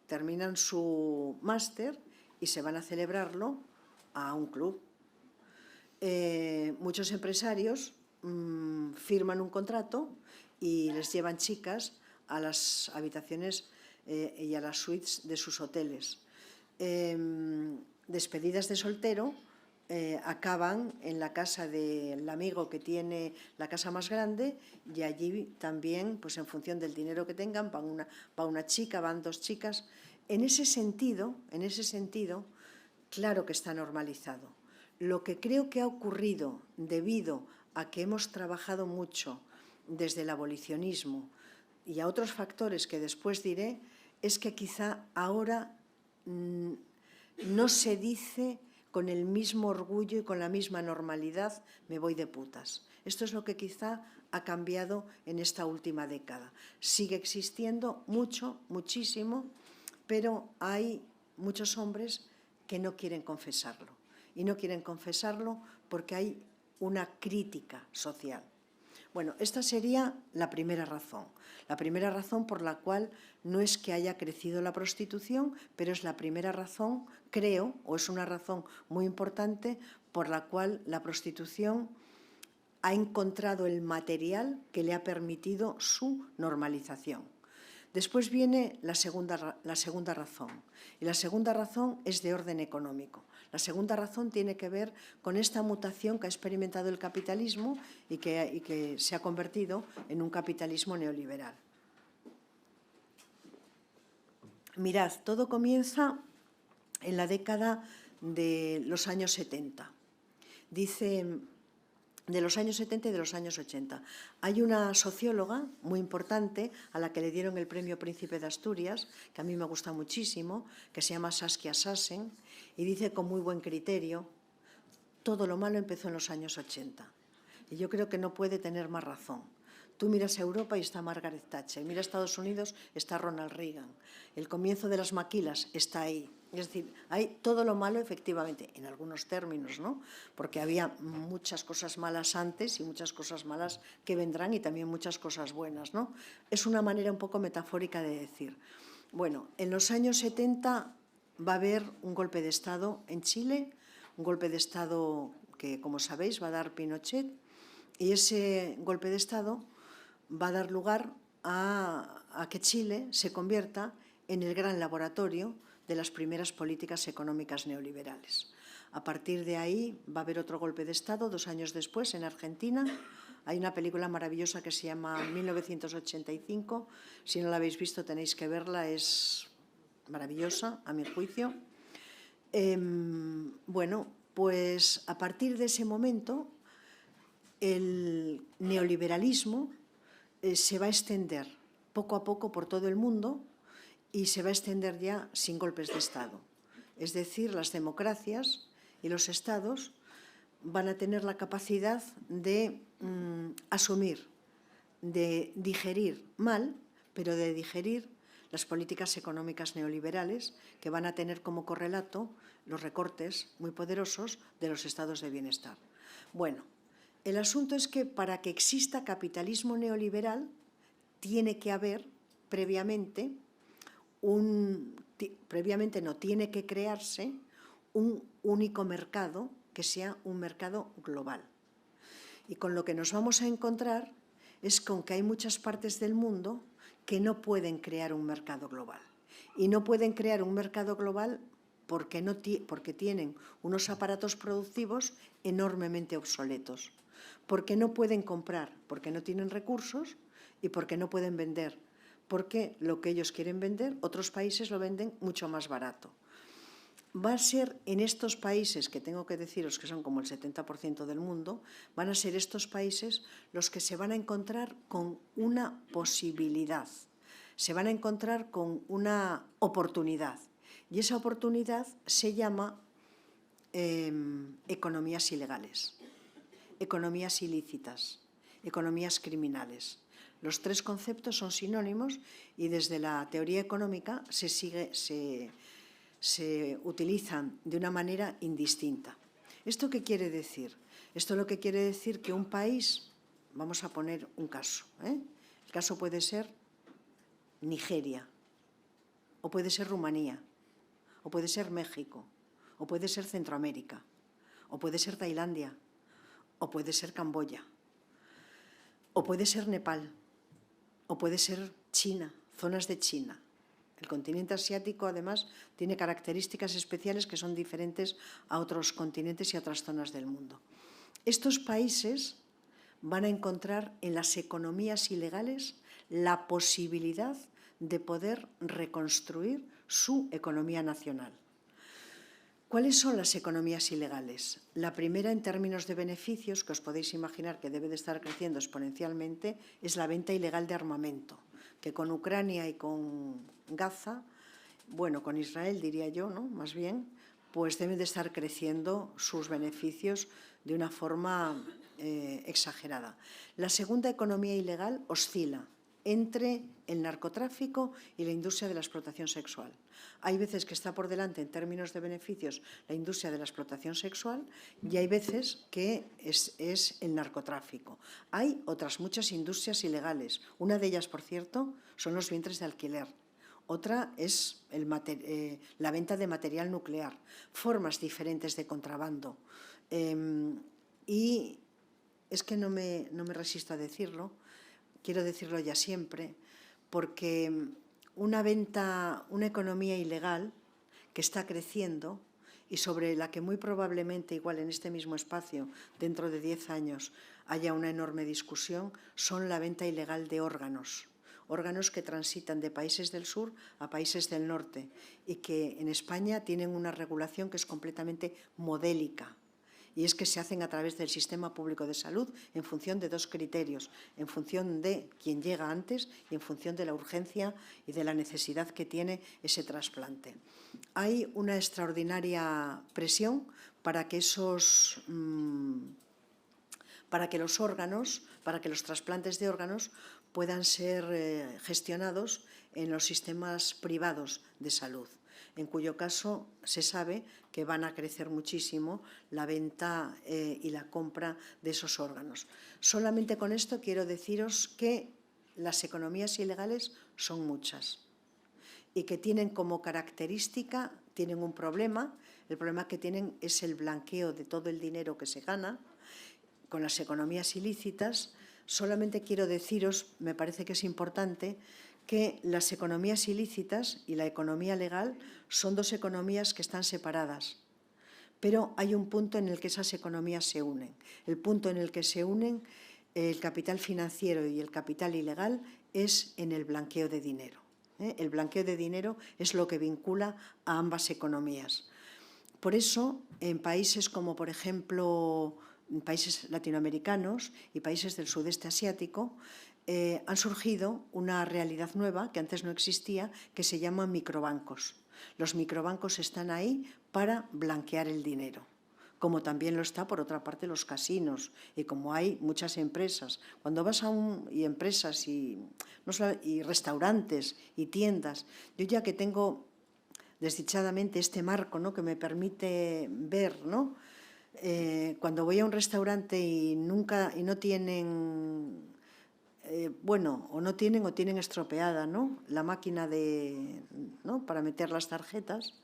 terminan su máster y se van a celebrarlo a un club. Muchos empresarios firman un contrato y les llevan chicas a las habitaciones y a las suites de sus hoteles. Despedidas de soltero, acaban en la casa del amigo que tiene la casa más grande y allí también, pues en función del dinero que tengan, va una chica, van 2 chicas. En ese sentido, claro que está normalizado. Lo que creo que ha ocurrido debido a que hemos trabajado mucho desde el abolicionismo y a otros factores que después diré, es que quizá ahora no se dice con el mismo orgullo y con la misma normalidad me voy de putas. Esto es lo que quizá ha cambiado en esta última década. Sigue existiendo mucho, muchísimo, pero hay muchos hombres que no quieren confesarlo. Y no quieren confesarlo porque hay una crítica social. Bueno, esta sería la primera razón. La primera razón por la cual no es que haya crecido la prostitución, pero es la primera razón, creo, o es una razón muy importante por la cual la prostitución ha encontrado el material que le ha permitido su normalización. Después viene la segunda razón, y la segunda razón es de orden económico. La segunda razón tiene que ver con esta mutación que ha experimentado el capitalismo y que se ha convertido en un capitalismo neoliberal. Mirad, todo comienza en la década de los años 70. Dice, de los años 70 y de los años 80. Hay una socióloga muy importante a la que le dieron el premio Príncipe de Asturias, que a mí me gusta muchísimo, que se llama Saskia Sassen, y dice con muy buen criterio, todo lo malo empezó en los años 80. Y yo creo que no puede tener más razón. Tú miras a Europa y está Margaret Thatcher, mira a Estados Unidos, está Ronald Reagan. El comienzo de las maquilas está ahí. Es decir, hay todo lo malo, efectivamente, en algunos términos, ¿no? Porque había muchas cosas malas antes y muchas cosas malas que vendrán y también muchas cosas buenas, ¿no? Es una manera un poco metafórica de decir. Bueno, en los años 70 va a haber un golpe de Estado en Chile, un golpe de Estado que, como sabéis, va a dar Pinochet, y ese golpe de Estado va a dar lugar a que Chile se convierta en el gran laboratorio de las primeras políticas económicas neoliberales. A partir de ahí va a haber otro golpe de Estado 2 años después en Argentina. Hay una película maravillosa que se llama 1985. Si no la habéis visto tenéis que verla, es maravillosa a mi juicio. Bueno, pues a partir de ese momento el neoliberalismo se va a extender poco a poco por todo el mundo y se va a extender ya sin golpes de Estado. Es decir, las democracias y los estados van a tener la capacidad de asumir, de digerir mal, pero de digerir las políticas económicas neoliberales que van a tener como correlato los recortes muy poderosos de los estados de bienestar. Bueno, el asunto es que para que exista capitalismo neoliberal tiene que haber previamente tiene que crearse un único mercado que sea un mercado global. Y con lo que nos vamos a encontrar es con que hay muchas partes del mundo que no pueden crear un mercado global. Y no pueden crear un mercado global porque tienen unos aparatos productivos enormemente obsoletos. Porque no pueden comprar, porque no tienen recursos y porque no pueden vender. Porque lo que ellos quieren vender, otros países lo venden mucho más barato. va a ser en estos países, que tengo que deciros que son como el 70% del mundo, van a ser estos países los que se van a encontrar con una posibilidad, se van a encontrar con una oportunidad. Y esa oportunidad se llama economías ilegales, economías ilícitas, economías criminales. Los tres conceptos son sinónimos y desde la teoría económica se utilizan de una manera indistinta. ¿Esto qué quiere decir? Esto lo que quiere decir que un país, vamos a poner un caso, el caso puede ser Nigeria, o puede ser Rumanía, o puede ser México, o puede ser Centroamérica, o puede ser Tailandia, o puede ser Camboya, o puede ser Nepal, o puede ser China, zonas de China. El continente asiático, además, tiene características especiales que son diferentes a otros continentes y a otras zonas del mundo. Estos países van a encontrar en las economías ilegales la posibilidad de poder reconstruir su economía nacional. ¿Cuáles son las economías ilegales? La primera, en términos de beneficios, que os podéis imaginar que debe de estar creciendo exponencialmente, es la venta ilegal de armamento, que con Ucrania y con Gaza, bueno, con Israel diría yo, ¿no? Más bien, pues deben de estar creciendo sus beneficios de una forma exagerada. La segunda economía ilegal oscila entre el narcotráfico y la industria de la explotación sexual. Hay veces que está por delante en términos de beneficios la industria de la explotación sexual y hay veces que es el narcotráfico. Hay otras muchas industrias ilegales. Una de ellas, por cierto, son los vientres de alquiler. Otra es la venta de material nuclear, formas diferentes de contrabando. Y es que no me resisto a decirlo, quiero decirlo ya siempre, porque una economía ilegal que está creciendo y sobre la que muy probablemente, igual en este mismo espacio, dentro de 10 años, haya una enorme discusión, son la venta ilegal de órganos. Órganos que transitan de países del sur a países del norte y que en España tienen una regulación que es completamente modélica. Y es que se hacen a través del sistema público de salud en función de dos criterios, en función de quién llega antes y en función de la urgencia y de la necesidad que tiene ese trasplante. Hay una extraordinaria presión para que los trasplantes de órganos puedan ser gestionados en los sistemas privados de salud, en cuyo caso se sabe que van a crecer muchísimo la venta y la compra de esos órganos. Solamente con esto quiero deciros que las economías ilegales son muchas y que tienen como característica, tienen un problema. El problema que tienen es el blanqueo de todo el dinero que se gana con las economías ilícitas. Solamente quiero deciros, me parece que es importante, que las economías ilícitas y la economía legal son dos economías que están separadas, pero hay un punto en el que esas economías se unen. El punto en el que se unen el capital financiero y el capital ilegal es en el blanqueo de dinero. El blanqueo de dinero es lo que vincula a ambas economías. Por eso, en países como, por ejemplo, países latinoamericanos y países del sudeste asiático, han surgido una realidad nueva que antes no existía, que se llama microbancos. Los microbancos están ahí para blanquear el dinero, como también lo está, por otra parte, los casinos y como hay muchas empresas. Cuando vas y empresas y restaurantes y tiendas, yo ya que tengo desdichadamente este marco, ¿no?, que me permite ver, ¿no?, cuando voy a un restaurante y no tienen, o tienen estropeada, ¿no?, la máquina ¿no?, para meter las tarjetas,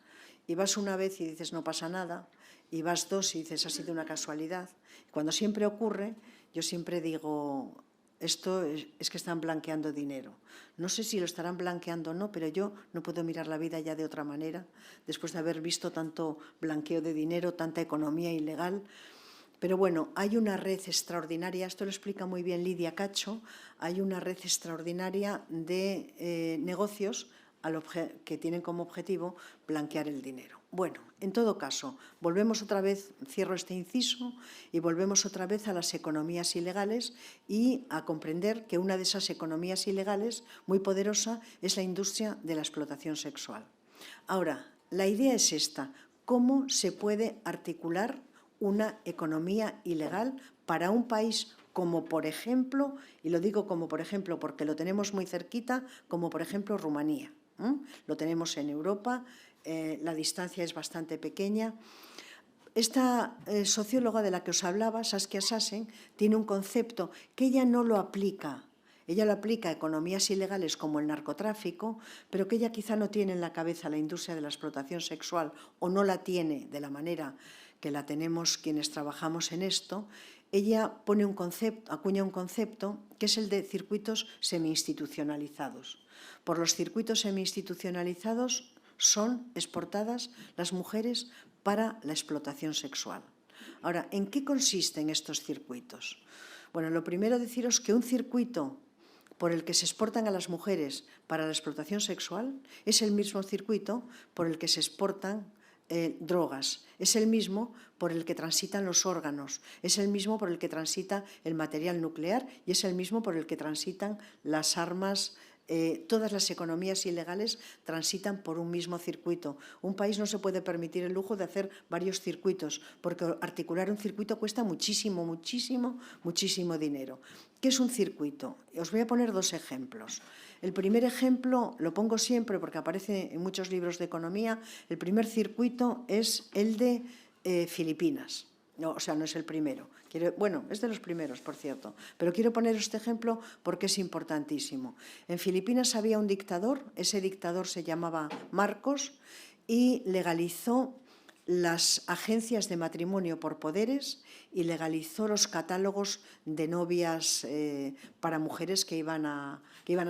y vas una vez y dices no pasa nada, y vas dos y dices ha sido una casualidad. Cuando siempre ocurre, yo siempre digo, esto es que están blanqueando dinero. No sé si lo estarán blanqueando o no, pero yo no puedo mirar la vida ya de otra manera, después de haber visto tanto blanqueo de dinero, tanta economía ilegal. Pero bueno, hay una red extraordinaria, esto lo explica muy bien Lidia Cacho, hay una red extraordinaria de negocios que tienen como objetivo blanquear el dinero. Bueno, en todo caso, volvemos otra vez, cierro este inciso, y volvemos otra vez a las economías ilegales y a comprender que una de esas economías ilegales muy poderosa es la industria de la explotación sexual. Ahora, la idea es esta: ¿cómo se puede articular una economía ilegal para un país como, por ejemplo, y lo digo como por ejemplo porque lo tenemos muy cerquita, como por ejemplo Rumanía? Lo tenemos en Europa, la distancia es bastante pequeña. Esta socióloga de la que os hablaba, Saskia Sassen, tiene un concepto que ella no lo aplica. Ella lo aplica a economías ilegales como el narcotráfico, pero que ella quizá no tiene en la cabeza la industria de la explotación sexual, o no la tiene de la manera que la tenemos quienes trabajamos en esto. Ella pone un concepto, acuña un concepto que es el de circuitos semi-institucionalizados. Por los circuitos semi-institucionalizados son exportadas las mujeres para la explotación sexual. Ahora, ¿en qué consisten estos circuitos? Bueno, lo primero deciros que un circuito por el que se exportan a las mujeres para la explotación sexual es el mismo circuito por el que se exportan drogas, es el mismo por el que transitan los órganos, es el mismo por el que transita el material nuclear y es el mismo por el que transitan las armas. Todas las economías ilegales transitan por un mismo circuito. Un país no se puede permitir el lujo de hacer varios circuitos, porque articular un circuito cuesta muchísimo, muchísimo, muchísimo dinero. ¿Qué es un circuito? Os voy a poner dos ejemplos. El primer ejemplo lo pongo siempre porque aparece en muchos libros de economía. El primer circuito es el de Filipinas. No, o sea, no es el primero. Bueno, es de los primeros, por cierto. Pero quiero poner este ejemplo porque es importantísimo. En Filipinas había un dictador, ese dictador se llamaba Marcos y legalizó las agencias de matrimonio por poderes y legalizó los catálogos de novias para mujeres que iban a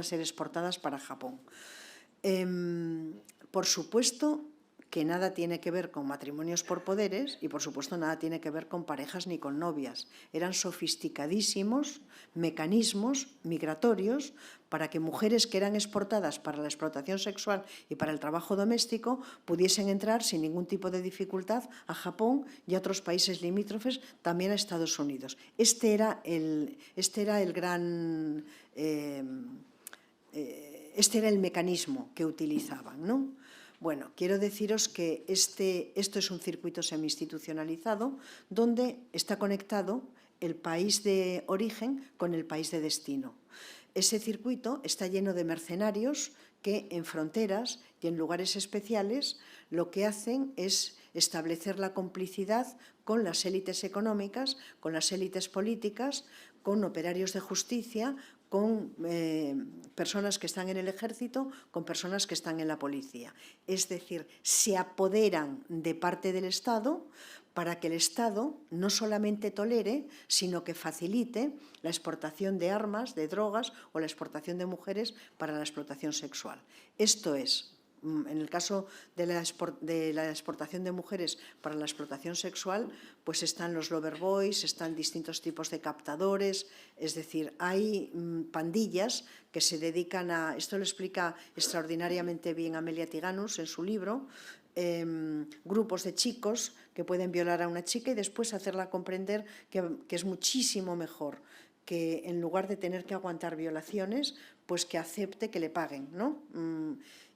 ser exportadas para Japón. Por supuesto que nada tiene que ver con matrimonios por poderes y, por supuesto, nada tiene que ver con parejas ni con novias. Eran sofisticadísimos mecanismos migratorios para que mujeres que eran exportadas para la explotación sexual y para el trabajo doméstico pudiesen entrar sin ningún tipo de dificultad a Japón y a otros países limítrofes, también a Estados Unidos. Este era el mecanismo que utilizaban, ¿no? Bueno, quiero deciros que esto es un circuito semi-institucionalizado donde está conectado el país de origen con el país de destino. Ese circuito está lleno de mercenarios que en fronteras y en lugares especiales lo que hacen es establecer la complicidad con las élites económicas, con las élites políticas, con operarios de justicia, con personas que están en el ejército, con personas que están en la policía. Es decir, se apoderan de parte del Estado para que el Estado no solamente tolere, sino que facilite la exportación de armas, de drogas o la exportación de mujeres para la explotación sexual. Esto es, en el caso de la exportación de mujeres para la explotación sexual, pues están los lover boys, están distintos tipos de captadores, es decir, hay pandillas que se dedican a… Esto lo explica extraordinariamente bien Amelia Tiganus en su libro, grupos de chicos que pueden violar a una chica y después hacerla comprender que es muchísimo mejor que en lugar de tener que aguantar violaciones, pues que acepte que le paguen, ¿no?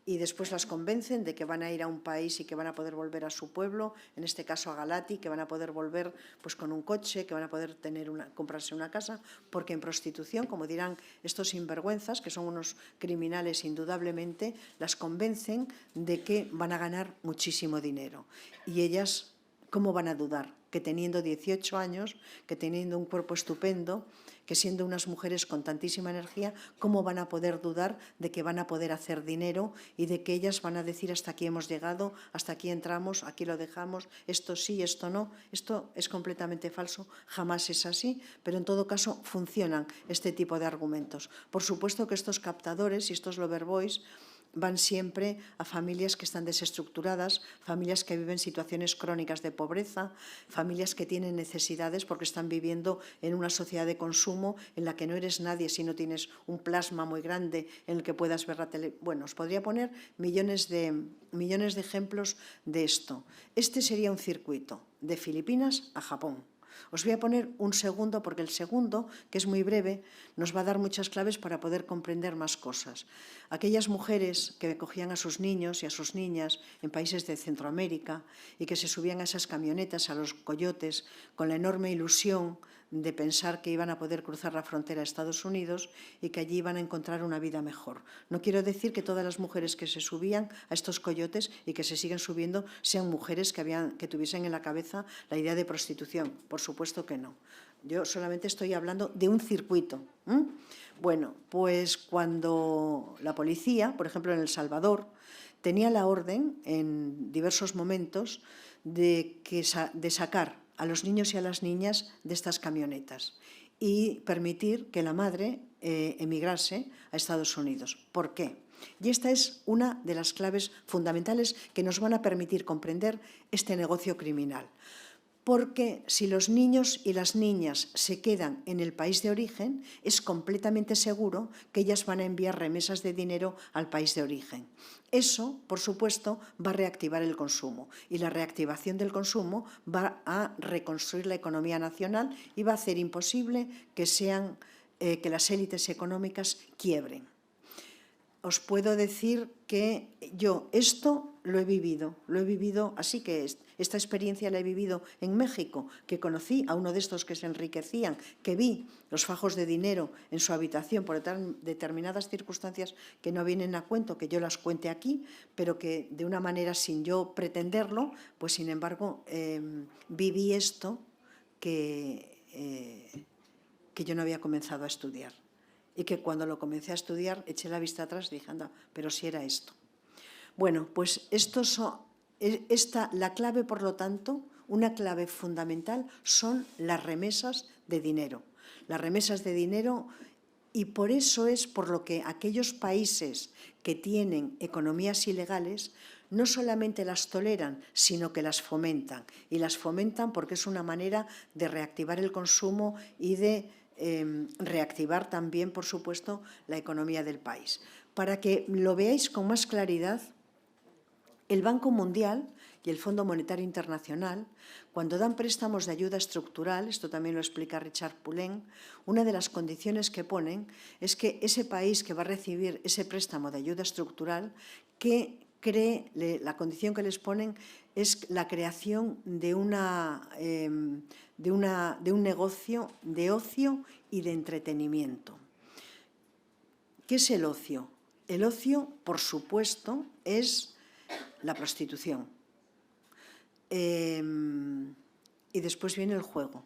Y después las convencen de que van a ir a un país y que van a poder volver a su pueblo, en este caso a Galati, que van a poder volver pues con un coche, que van a poder comprarse una casa, porque en prostitución, como dirán estos sinvergüenzas, que son unos criminales indudablemente, las convencen de que van a ganar muchísimo dinero. Y ellas, ¿cómo van a dudar? Que teniendo 18 años, que teniendo un cuerpo estupendo, que siendo unas mujeres con tantísima energía, ¿cómo van a poder dudar de que van a poder hacer dinero y de que ellas van a decir hasta aquí hemos llegado, hasta aquí entramos, aquí lo dejamos, esto sí, esto no? Esto es completamente falso, jamás es así, pero en todo caso funcionan este tipo de argumentos. Por supuesto que estos captadores y estos lover boys van siempre a familias que están desestructuradas, familias que viven situaciones crónicas de pobreza, familias que tienen necesidades porque están viviendo en una sociedad de consumo en la que no eres nadie si no tienes un plasma muy grande en el que puedas ver la tele. Bueno, os podría poner millones de ejemplos de esto. Este sería un circuito de Filipinas a Japón. Os voy a poner un segundo, porque el segundo, que es muy breve, nos va a dar muchas claves para poder comprender más cosas. Aquellas mujeres que cogían a sus niños y a sus niñas en países de Centroamérica y que se subían a esas camionetas, a los coyotes, con la enorme ilusión de pensar que iban a poder cruzar la frontera a Estados Unidos y que allí iban a encontrar una vida mejor. No quiero decir que todas las mujeres que se subían a estos coyotes y que se siguen subiendo sean mujeres que tuviesen en la cabeza la idea de prostitución. Por supuesto que no. Yo solamente estoy hablando de un circuito. Bueno, pues cuando la policía, por ejemplo en El Salvador, tenía la orden en diversos momentos de sacar a los niños y a las niñas de estas camionetas y permitir que la madre emigrase a Estados Unidos. ¿Por qué? Y esta es una de las claves fundamentales que nos van a permitir comprender este negocio criminal. Porque si los niños y las niñas se quedan en el país de origen, es completamente seguro que ellas van a enviar remesas de dinero al país de origen. Eso, por supuesto, va a reactivar el consumo y la reactivación del consumo va a reconstruir la economía nacional y va a hacer imposible que las élites económicas quiebren. Os puedo decir que yo esto lo he vivido, así que esta experiencia la he vivido en México, que conocí a uno de estos que se enriquecían, que vi los fajos de dinero en su habitación por determinadas circunstancias que no vienen a cuento, que yo las cuente aquí, pero que de una manera sin yo pretenderlo, pues sin embargo viví esto que yo no había comenzado a estudiar. Y que cuando lo comencé a estudiar eché la vista atrás y dije, anda, pero si era esto. Bueno, pues la clave, por lo tanto, una clave fundamental son las remesas de dinero. Las remesas de dinero, y por eso es por lo que aquellos países que tienen economías ilegales no solamente las toleran, sino que las fomentan. Y las fomentan porque es una manera de reactivar el consumo y de reactivar también, por supuesto, la economía del país. Para que lo veáis con más claridad, el Banco Mundial y el Fondo Monetario Internacional, cuando dan préstamos de ayuda estructural, esto también lo explica Richard Poulenc, una de las condiciones que ponen es que ese país que va a recibir ese préstamo de ayuda estructural, la condición que les ponen es la creación de un negocio de ocio y de entretenimiento. ¿Qué es el ocio? El ocio, por supuesto, es la prostitución. Y después viene el juego.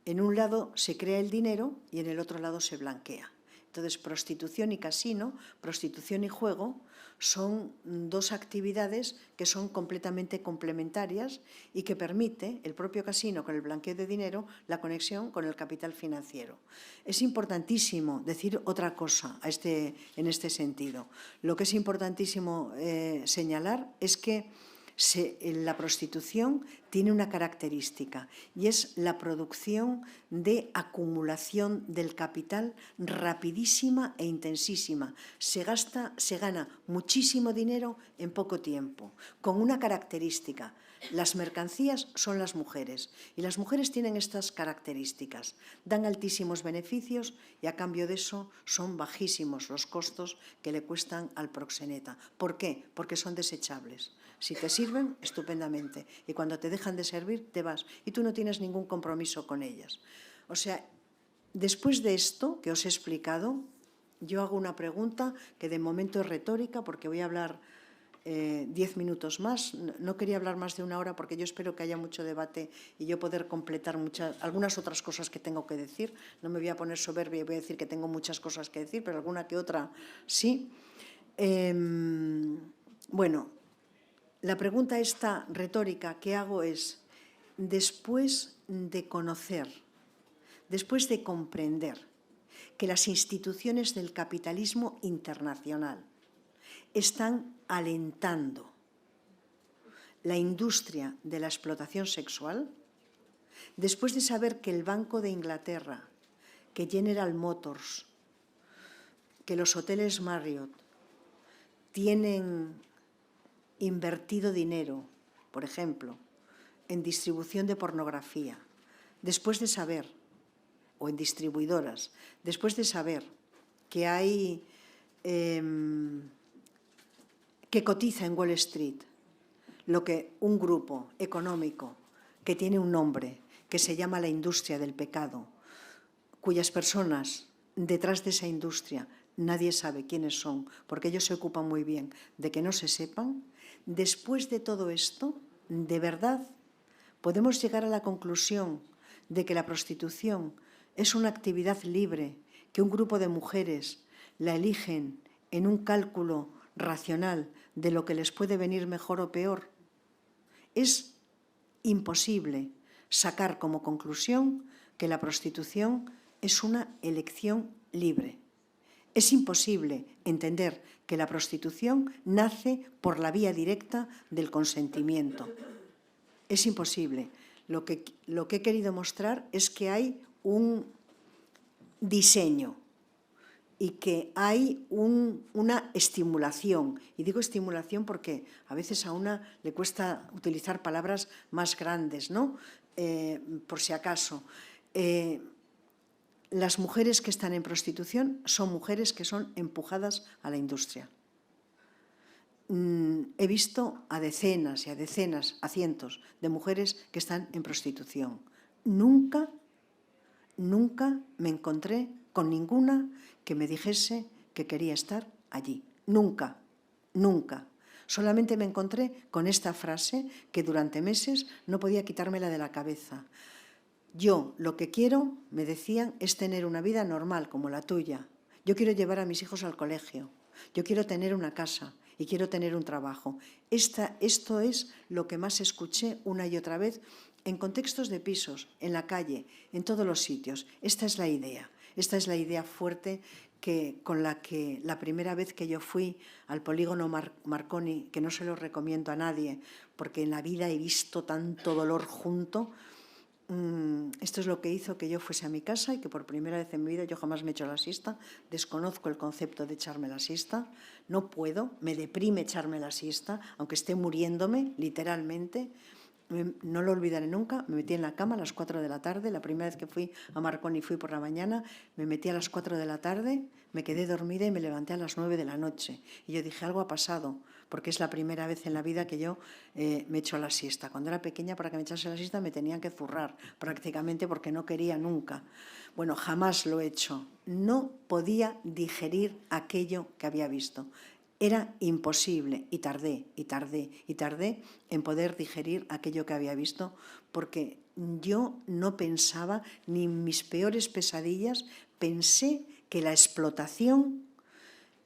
En un lado se crea el dinero y en el otro lado se blanquea. Entonces, prostitución y casino, prostitución y juego son dos actividades que son completamente complementarias y que permite el propio casino con el blanqueo de dinero la conexión con el capital financiero. Es importantísimo decir otra cosa en este sentido. Lo que es importantísimo señalar es que la prostitución tiene una característica y es la producción de acumulación del capital rapidísima e intensísima. Se gana muchísimo dinero en poco tiempo, con una característica. Las mercancías son las mujeres y las mujeres tienen estas características. Dan altísimos beneficios y a cambio de eso son bajísimos los costos que le cuestan al proxeneta. ¿Por qué? Porque son desechables. Si te sirven, estupendamente. Y cuando te dejan de servir, te vas. Y tú no tienes ningún compromiso con ellas. O sea, después de esto que os he explicado, yo hago una pregunta que de momento es retórica porque voy a hablar 10 minutos más. No quería hablar más de una hora porque yo espero que haya mucho debate y yo poder completar algunas otras cosas que tengo que decir. No me voy a poner soberbia y voy a decir que tengo muchas cosas que decir, pero alguna que otra sí. Bueno, la pregunta esta retórica que hago es, después de conocer, después de comprender que las instituciones del capitalismo internacional están alentando la industria de la explotación sexual, después de saber que el Banco de Inglaterra, que General Motors, que los hoteles Marriott tienen invertido dinero, por ejemplo, en distribución de pornografía, después de saber, o en distribuidoras, después de saber que hay, que cotiza en Wall Street lo que un grupo económico que tiene un nombre, que se llama la industria del pecado, cuyas personas detrás de esa industria nadie sabe quiénes son, porque ellos se ocupan muy bien de que no se sepan. Después de todo esto, de verdad, podemos llegar a la conclusión de que la prostitución es una actividad libre, que un grupo de mujeres la eligen en un cálculo racional de lo que les puede venir mejor o peor. Es imposible sacar como conclusión que la prostitución es una elección libre. Es imposible entender que la prostitución nace por la vía directa del consentimiento. Es imposible. Lo que he querido mostrar es que hay un diseño y que hay una estimulación. Y digo estimulación porque a veces a una le cuesta utilizar palabras más grandes, ¿no? Por si acaso. Las mujeres que están en prostitución son mujeres que son empujadas a la industria. He visto a decenas y a decenas, a cientos de mujeres que están en prostitución. Nunca me encontré con ninguna que me dijese que quería estar allí. Nunca. Solamente me encontré con esta frase que durante meses no podía quitármela de la cabeza. Yo lo que quiero, me decían, es tener una vida normal como la tuya. Yo quiero llevar a mis hijos al colegio. Yo quiero tener una casa y quiero tener un trabajo. Esto es lo que más escuché una y otra vez en contextos de pisos, en la calle, en todos los sitios. Esta es la idea. Esta es la idea fuerte con la que la primera vez que yo fui al polígono Marconi, que no se lo recomiendo a nadie, porque en la vida he visto tanto dolor junto. Esto es lo que hizo que yo fuese a mi casa y que por primera vez en mi vida yo jamás me he hecho la siesta. Desconozco el concepto de echarme la siesta. No puedo, me deprime echarme la siesta, aunque esté muriéndome, literalmente. No lo olvidaré nunca. Me metí en la cama a las 4 de la tarde. La primera vez que fui a Marconi fui por la mañana. Me metí a las 4 de la tarde, me quedé dormida y me levanté a las 9 de la noche. Y yo dije, algo ha pasado, porque es la primera vez en la vida que yo me echo la siesta. Cuando era pequeña, para que me echase la siesta me tenían que zurrar prácticamente porque no quería nunca. Bueno, jamás lo he hecho. No podía digerir aquello que había visto. Era imposible y tardé en poder digerir aquello que había visto, porque yo no pensaba, ni en mis peores pesadillas, pensé que la explotación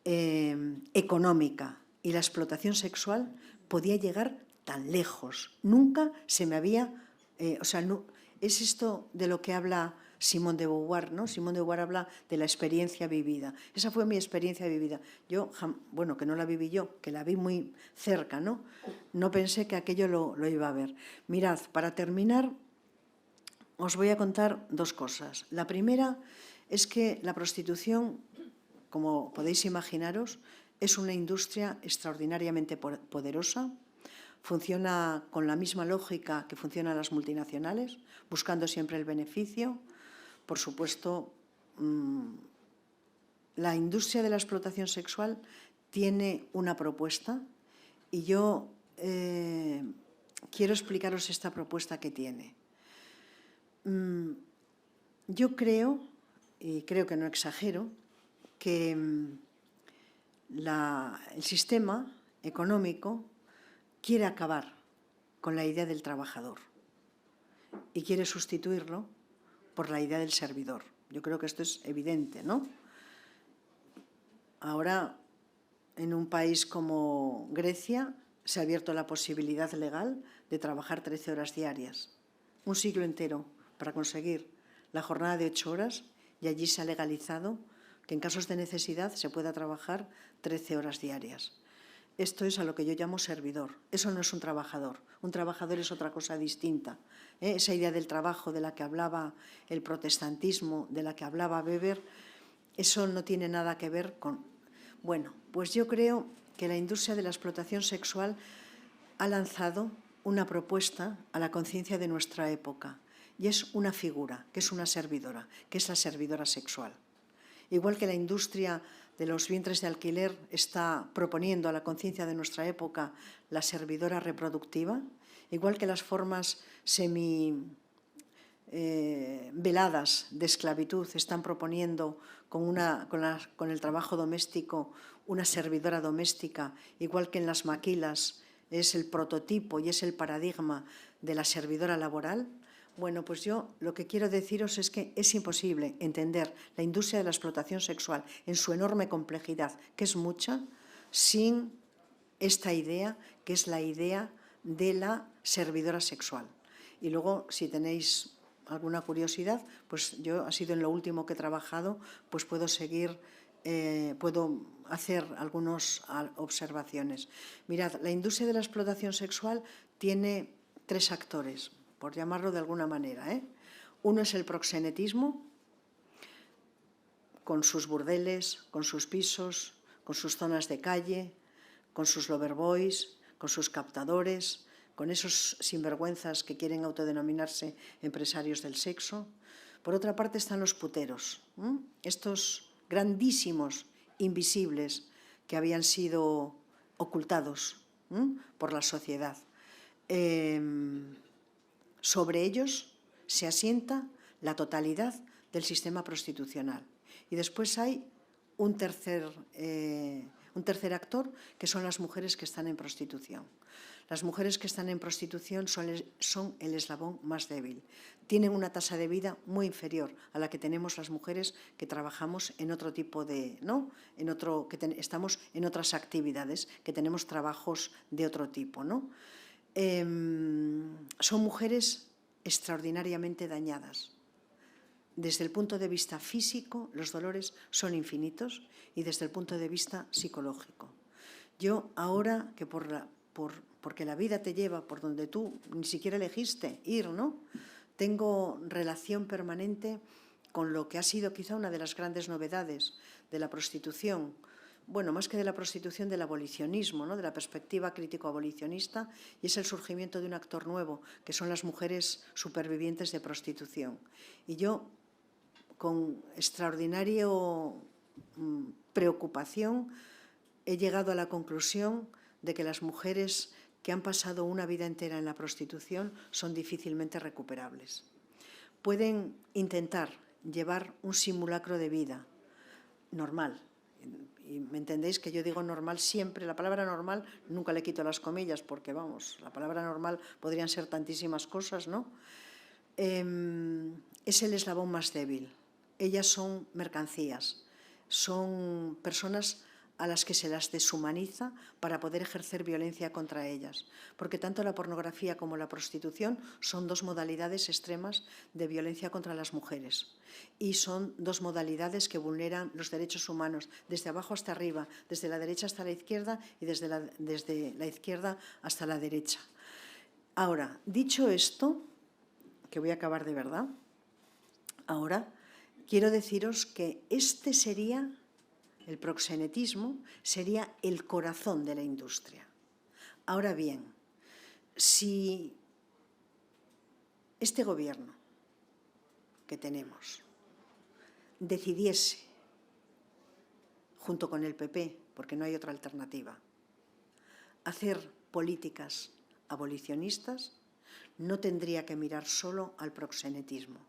económica y la explotación sexual podía llegar tan lejos. Nunca se me había... es esto de lo que habla Simone de Beauvoir, ¿no? Simone de Beauvoir habla de la experiencia vivida. Esa fue mi experiencia vivida. Yo, bueno, que no la viví yo, que la vi muy cerca, ¿no? No pensé que aquello lo iba a ver. Mirad, para terminar, os voy a contar dos cosas. La primera es que la prostitución, como podéis imaginaros, es una industria extraordinariamente poderosa. Funciona con la misma lógica que funcionan las multinacionales, buscando siempre el beneficio. Por supuesto, la industria de la explotación sexual tiene una propuesta y yo quiero explicaros esta propuesta que tiene. Yo creo, y creo que no exagero, que el sistema económico quiere acabar con la idea del trabajador y quiere sustituirlo por la idea del servidor. Yo creo que esto es evidente, ¿no? Ahora, en un país como Grecia, se ha abierto la posibilidad legal de trabajar 13 horas diarias, un siglo entero, para conseguir la jornada de 8 horas, y allí se ha legalizado que en casos de necesidad se pueda trabajar 13 horas diarias. esto es a lo que yo llamo servidor. Eso no es un trabajador. Un trabajador es otra cosa distinta. Esa idea del trabajo de la que hablaba el protestantismo, de la que hablaba Weber, eso no tiene nada que ver con... Bueno, pues yo creo que la industria de la explotación sexual ha lanzado una propuesta a la conciencia de nuestra época, y es una figura, que es una servidora, que es la servidora sexual. Igual que la industria de los vientres de alquiler está proponiendo a la conciencia de nuestra época la servidora reproductiva, igual que las formas veladas de esclavitud están proponiendo con el trabajo doméstico una servidora doméstica, igual que en las maquilas es el prototipo y es el paradigma de la servidora laboral. Bueno, pues yo lo que quiero deciros es que es imposible entender la industria de la explotación sexual en su enorme complejidad, que es mucha, sin esta idea, que es la idea de la servidora sexual. Y luego, si tenéis alguna curiosidad, pues yo ha sido en lo último que he trabajado, pues puedo hacer algunas observaciones. Mirad, la industria de la explotación sexual tiene 3 actores, por llamarlo de alguna manera. Uno es el proxenetismo, con sus burdeles, con sus pisos, con sus zonas de calle, con sus loverboys, con sus captadores, con esos sinvergüenzas que quieren autodenominarse empresarios del sexo. Por otra parte están los puteros, estos grandísimos invisibles que habían sido ocultados por la sociedad. Sobre ellos se asienta la totalidad del sistema prostitucional. Y después hay un tercer actor, que son las mujeres que están en prostitución. Las mujeres que están en prostitución son el eslabón más débil. Tienen una tasa de vida muy inferior a la que tenemos las mujeres que trabajamos en otro tipo de... estamos en otras actividades, que tenemos trabajos de otro tipo, son mujeres extraordinariamente dañadas. Desde el punto de vista físico, los dolores son infinitos, y desde el punto de vista psicológico. Yo ahora, que porque la vida te lleva por donde tú ni siquiera elegiste ir, tengo relación permanente con lo que ha sido quizá una de las grandes novedades de la prostitución. Bueno, más que de la prostitución, del abolicionismo, de la perspectiva crítico-abolicionista, y es el surgimiento de un actor nuevo, que son las mujeres supervivientes de prostitución. Y yo, con extraordinaria preocupación, he llegado a la conclusión de que las mujeres que han pasado una vida entera en la prostitución son difícilmente recuperables. Pueden intentar llevar un simulacro de vida normal. Y me entendéis que yo digo normal siempre, la palabra normal nunca le quito las comillas, porque vamos, la palabra normal podrían ser tantísimas cosas, es el eslabón más débil. Ellas son mercancías, son personas a las que se las deshumaniza para poder ejercer violencia contra ellas. Porque tanto la pornografía como la prostitución son 2 modalidades extremas de violencia contra las mujeres. Y son 2 modalidades que vulneran los derechos humanos, desde abajo hasta arriba, desde la derecha hasta la izquierda y desde la izquierda hasta la derecha. Ahora, dicho esto, que voy a acabar de verdad, ahora quiero deciros que el proxenetismo sería el corazón de la industria. Ahora bien, si este gobierno que tenemos decidiese, junto con el PP, porque no hay otra alternativa, hacer políticas abolicionistas, no tendría que mirar solo al proxenetismo.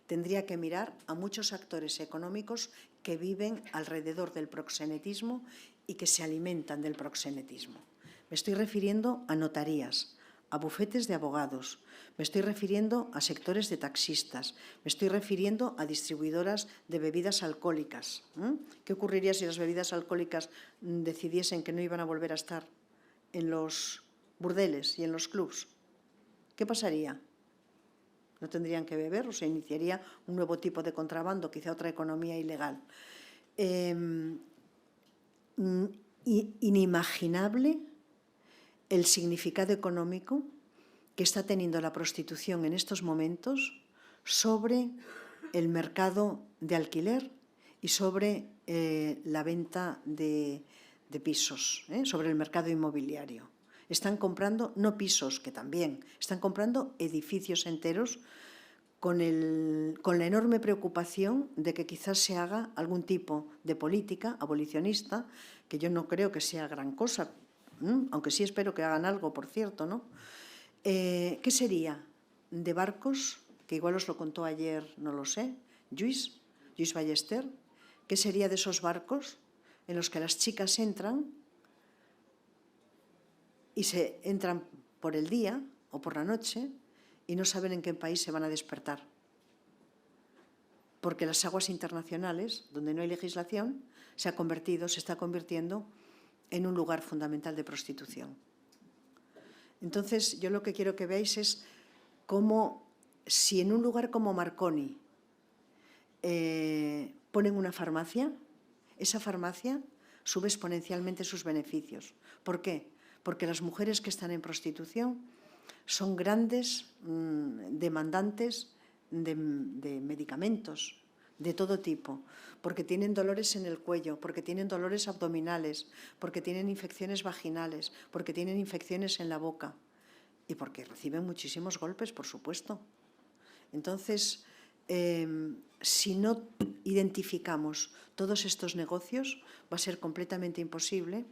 Tendría que mirar a muchos actores económicos que viven alrededor del proxenetismo y que se alimentan del proxenetismo. Me estoy refiriendo a notarías, a bufetes de abogados, me estoy refiriendo a sectores de taxistas, me estoy refiriendo a distribuidoras de bebidas alcohólicas. ¿Qué ocurriría si las bebidas alcohólicas decidiesen que no iban a volver a estar en los burdeles y en los clubs? ¿Qué pasaría? No tendrían que beber o se iniciaría un nuevo tipo de contrabando, quizá otra economía ilegal. inimaginable el significado económico que está teniendo la prostitución en estos momentos sobre el mercado de alquiler y sobre la venta de pisos, sobre el mercado inmobiliario. Están comprando, no pisos, que también, están comprando edificios enteros con la enorme preocupación de que quizás se haga algún tipo de política abolicionista, que yo no creo que sea gran cosa, aunque sí espero que hagan algo, por cierto, ¿no? ¿Qué sería? De barcos, que igual os lo contó ayer, no lo sé, Lluís Ballester. ¿Qué sería de esos barcos en los que las chicas entran y se entran por el día o por la noche y no saben en qué país se van a despertar? Porque las aguas internacionales, donde no hay legislación, se está convirtiendo en un lugar fundamental de prostitución. Entonces, yo lo que quiero que veáis es cómo, si en un lugar como Marconi ponen una farmacia, esa farmacia sube exponencialmente sus beneficios. ¿Por qué? Porque las mujeres que están en prostitución son grandes demandantes de medicamentos de todo tipo, porque tienen dolores en el cuello, porque tienen dolores abdominales, porque tienen infecciones vaginales, porque tienen infecciones en la boca y porque reciben muchísimos golpes, por supuesto. Entonces, si no identificamos todos estos negocios, va a ser completamente imposible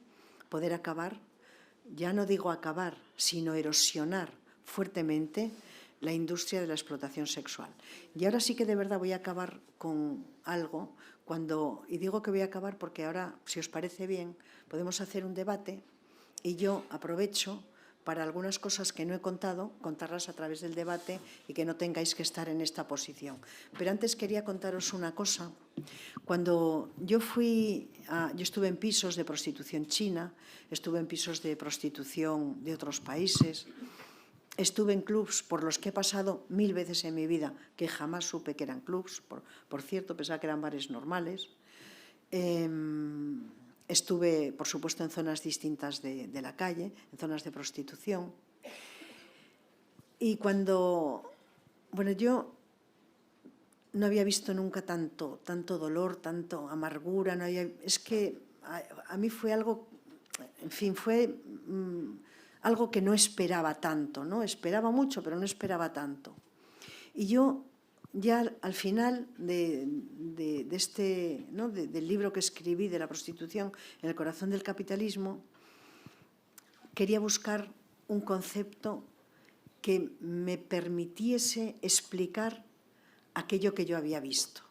poder acabar, ya no digo acabar, sino erosionar fuertemente la industria de la explotación sexual. Y ahora sí que de verdad voy a acabar con algo, y digo que voy a acabar porque ahora, si os parece bien, podemos hacer un debate y yo aprovecho para algunas cosas que no he contado, contarlas a través del debate y que no tengáis que estar en esta posición. Pero antes quería contaros una cosa. Cuando yo estuve en pisos de prostitución china, estuve en pisos de prostitución de otros países, estuve en clubs por los que he pasado 1000 veces en mi vida, que jamás supe que eran clubs, por cierto, pensaba que eran bares normales. Estuve, por supuesto, en zonas distintas de la calle, en zonas de prostitución. Y yo no había visto nunca tanto dolor, tanto amargura. Es que a mí fue algo, en fin, fue algo que no esperaba tanto, ¿no? Esperaba mucho, pero no esperaba tanto. Y yo ya al final del libro que escribí de la prostitución en el corazón del capitalismo, quería buscar un concepto que me permitiese explicar aquello que yo había visto.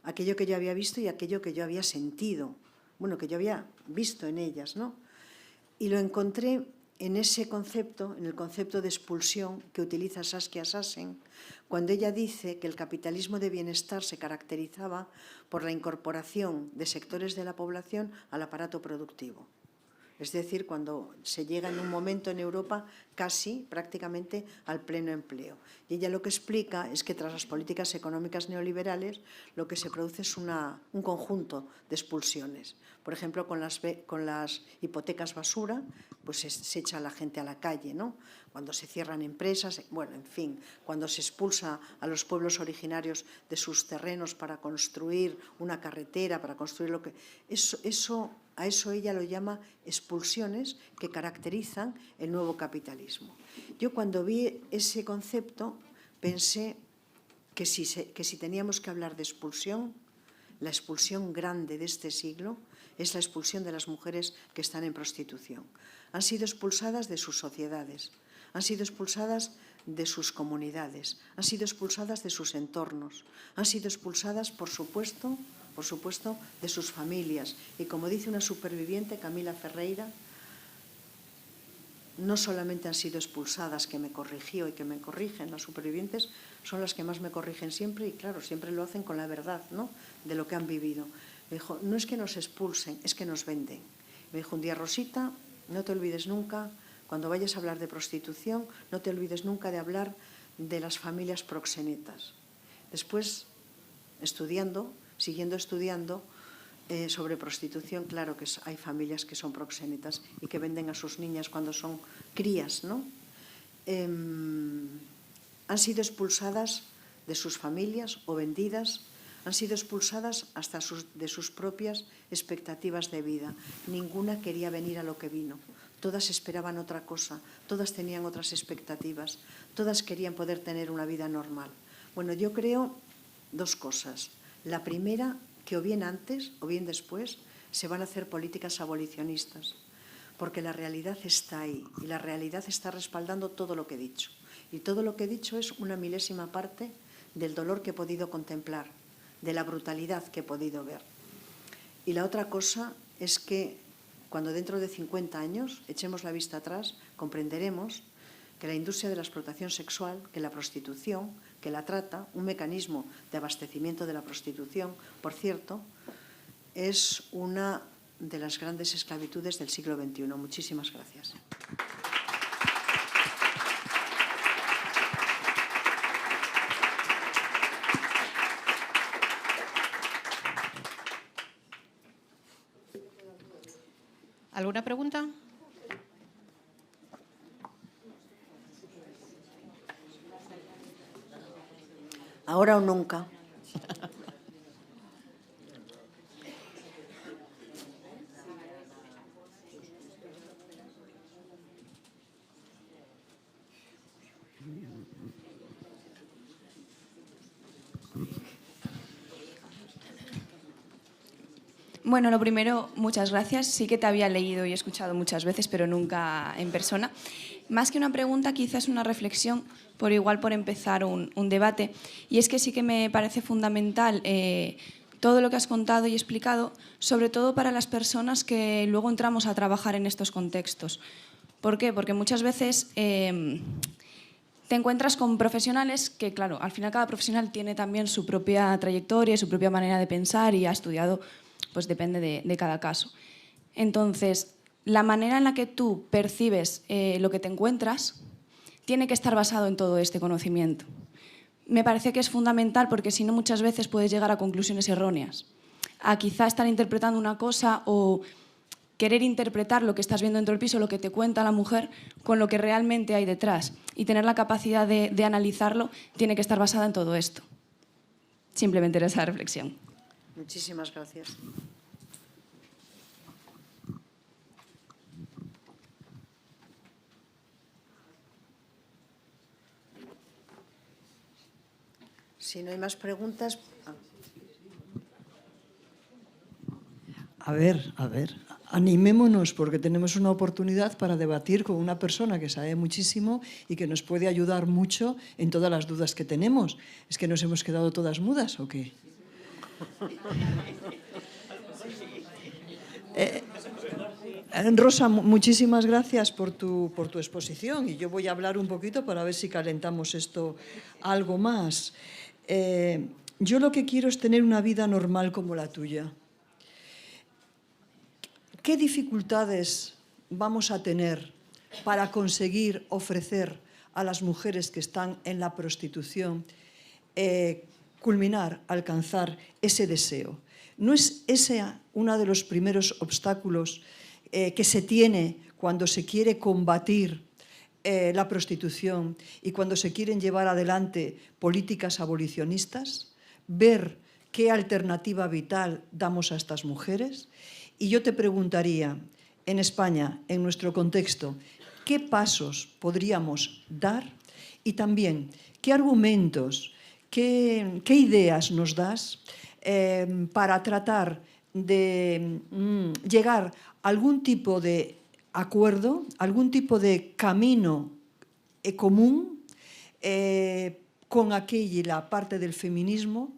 Aquello que yo había visto y aquello que yo había sentido, que yo había visto en ellas, ¿no? Y lo encontré en ese concepto, en el concepto de expulsión que utiliza Saskia Sassen, cuando ella dice que el capitalismo de bienestar se caracterizaba por la incorporación de sectores de la población al aparato productivo. Es decir, cuando se llega en un momento en Europa casi, prácticamente, al pleno empleo. Y ella lo que explica es que tras las políticas económicas neoliberales lo que se produce es un conjunto de expulsiones. Por ejemplo, con las hipotecas basura, pues se echa a la gente a la calle, ¿no? Cuando se cierran empresas, en fin, cuando se expulsa a los pueblos originarios de sus terrenos para construir una carretera, para construir lo que... A eso ella lo llama expulsiones que caracterizan el nuevo capitalismo. Yo cuando vi ese concepto pensé que si teníamos que hablar de expulsión, la expulsión grande de este siglo es la expulsión de las mujeres que están en prostitución. Han sido expulsadas de sus sociedades, han sido expulsadas de sus comunidades, han sido expulsadas de sus entornos, han sido expulsadas, por supuesto, de sus familias. Y como dice una superviviente, Camila Ferreira, no solamente han sido expulsadas, que me corrigió y que me corrigen, las supervivientes son las que más me corrigen siempre y claro, siempre lo hacen con la verdad, ¿no?, de lo que han vivido. Me dijo, no es que nos expulsen, es que nos venden. Me dijo un día, Rosita, no te olvides nunca, cuando vayas a hablar de prostitución, no te olvides nunca de hablar de las familias proxenetas. Después, siguiendo estudiando, sobre prostitución, claro que hay familias que son proxénetas y que venden a sus niñas cuando son crías, ¿no? Han sido expulsadas de sus familias o vendidas, han sido expulsadas hasta de sus propias expectativas de vida. Ninguna quería venir a lo que vino. Todas esperaban otra cosa, todas tenían otras expectativas, todas querían poder tener una vida normal. Bueno, yo creo dos cosas. La primera, que o bien antes o bien después se van a hacer políticas abolicionistas, porque la realidad está ahí y la realidad está respaldando todo lo que he dicho. Y todo lo que he dicho es una milésima parte del dolor que he podido contemplar, de la brutalidad que he podido ver. Y la otra cosa es que cuando dentro de 50 años echemos la vista atrás, comprenderemos que la industria de la explotación sexual, que la prostitución, que la trata, un mecanismo de abastecimiento de la prostitución, por cierto, es una de las grandes esclavitudes del siglo XXI. Muchísimas gracias. ¿Alguna pregunta? Ahora o nunca. Bueno, lo primero, muchas gracias. Sí que te había leído y escuchado muchas veces, pero nunca en persona. Más que una pregunta, quizás una reflexión, por empezar un debate. Y es que sí que me parece fundamental todo lo que has contado y explicado, sobre todo para las personas que luego entramos a trabajar en estos contextos. ¿Por qué? Porque muchas veces te encuentras con profesionales que, claro, al final cada profesional tiene también su propia trayectoria, su propia manera de pensar y ha estudiado, pues depende de cada caso. Entonces, la manera en la que tú percibes lo que te encuentras tiene que estar basado en todo este conocimiento. Me parece que es fundamental porque si no muchas veces puedes llegar a conclusiones erróneas. A quizá estar interpretando una cosa o querer interpretar lo que estás viendo dentro del piso, lo que te cuenta la mujer, con lo que realmente hay detrás. Y tener la capacidad de analizarlo tiene que estar basada en todo esto. Simplemente era esa reflexión. Muchísimas gracias. Si no hay más preguntas... A ver, animémonos porque tenemos una oportunidad para debatir con una persona que sabe muchísimo y que nos puede ayudar mucho en todas las dudas que tenemos. ¿Es que nos hemos quedado todas mudas o qué? Rosa, muchísimas gracias por tu exposición y yo voy a hablar un poquito para ver si calentamos esto algo más. Yo lo que quiero es tener una vida normal como la tuya. ¿Qué dificultades vamos a tener para conseguir ofrecer a las mujeres que están en la prostitución culminar, alcanzar ese deseo? ¿No es ese uno de los primeros obstáculos que se tiene cuando se quiere combatir la prostitución y cuando se quieren llevar adelante políticas abolicionistas? Ver qué alternativa vital damos a estas mujeres. Y yo te preguntaría, en España, en nuestro contexto, ¿qué pasos podríamos dar? Y también, ¿qué argumentos, qué ideas nos das para tratar de llegar a algún tipo de acuerdo, algún tipo de camino común con aquella parte del feminismo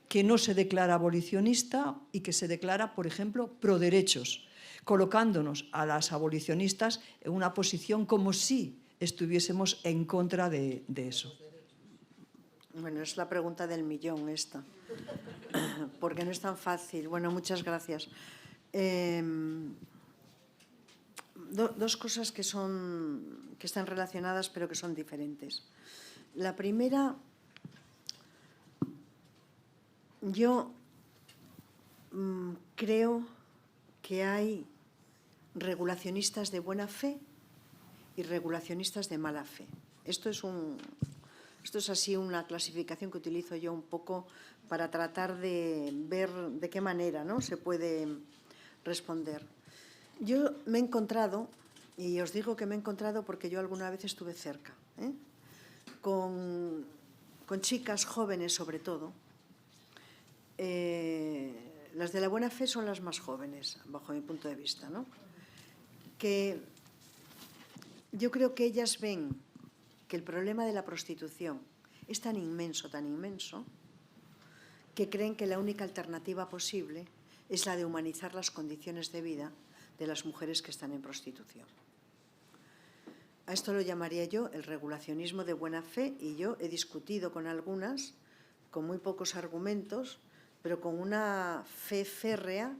que no se declara abolicionista y que se declara, por ejemplo, pro derechos, colocándonos a las abolicionistas en una posición como si estuviésemos en contra de eso. Bueno, es la pregunta del millón esta, porque no es tan fácil. Bueno, muchas gracias. Dos cosas que están relacionadas pero que son diferentes. La primera, yo Creo que hay regulacionistas de buena fe y regulacionistas de mala fe. Esto es así una clasificación que utilizo yo un poco para tratar de ver de qué manera, ¿no?, se puede responder. Yo me he encontrado, y os digo que me he encontrado porque yo alguna vez estuve cerca, con chicas jóvenes sobre todo. Las de la buena fe son las más jóvenes, bajo mi punto de vista, ¿no?, que yo creo que ellas ven que el problema de la prostitución es tan inmenso, que creen que la única alternativa posible es la de humanizar las condiciones de vida de las mujeres que están en prostitución. A esto lo llamaría yo el regulacionismo de buena fe, y yo he discutido con algunas, con muy pocos argumentos, pero con una fe férrea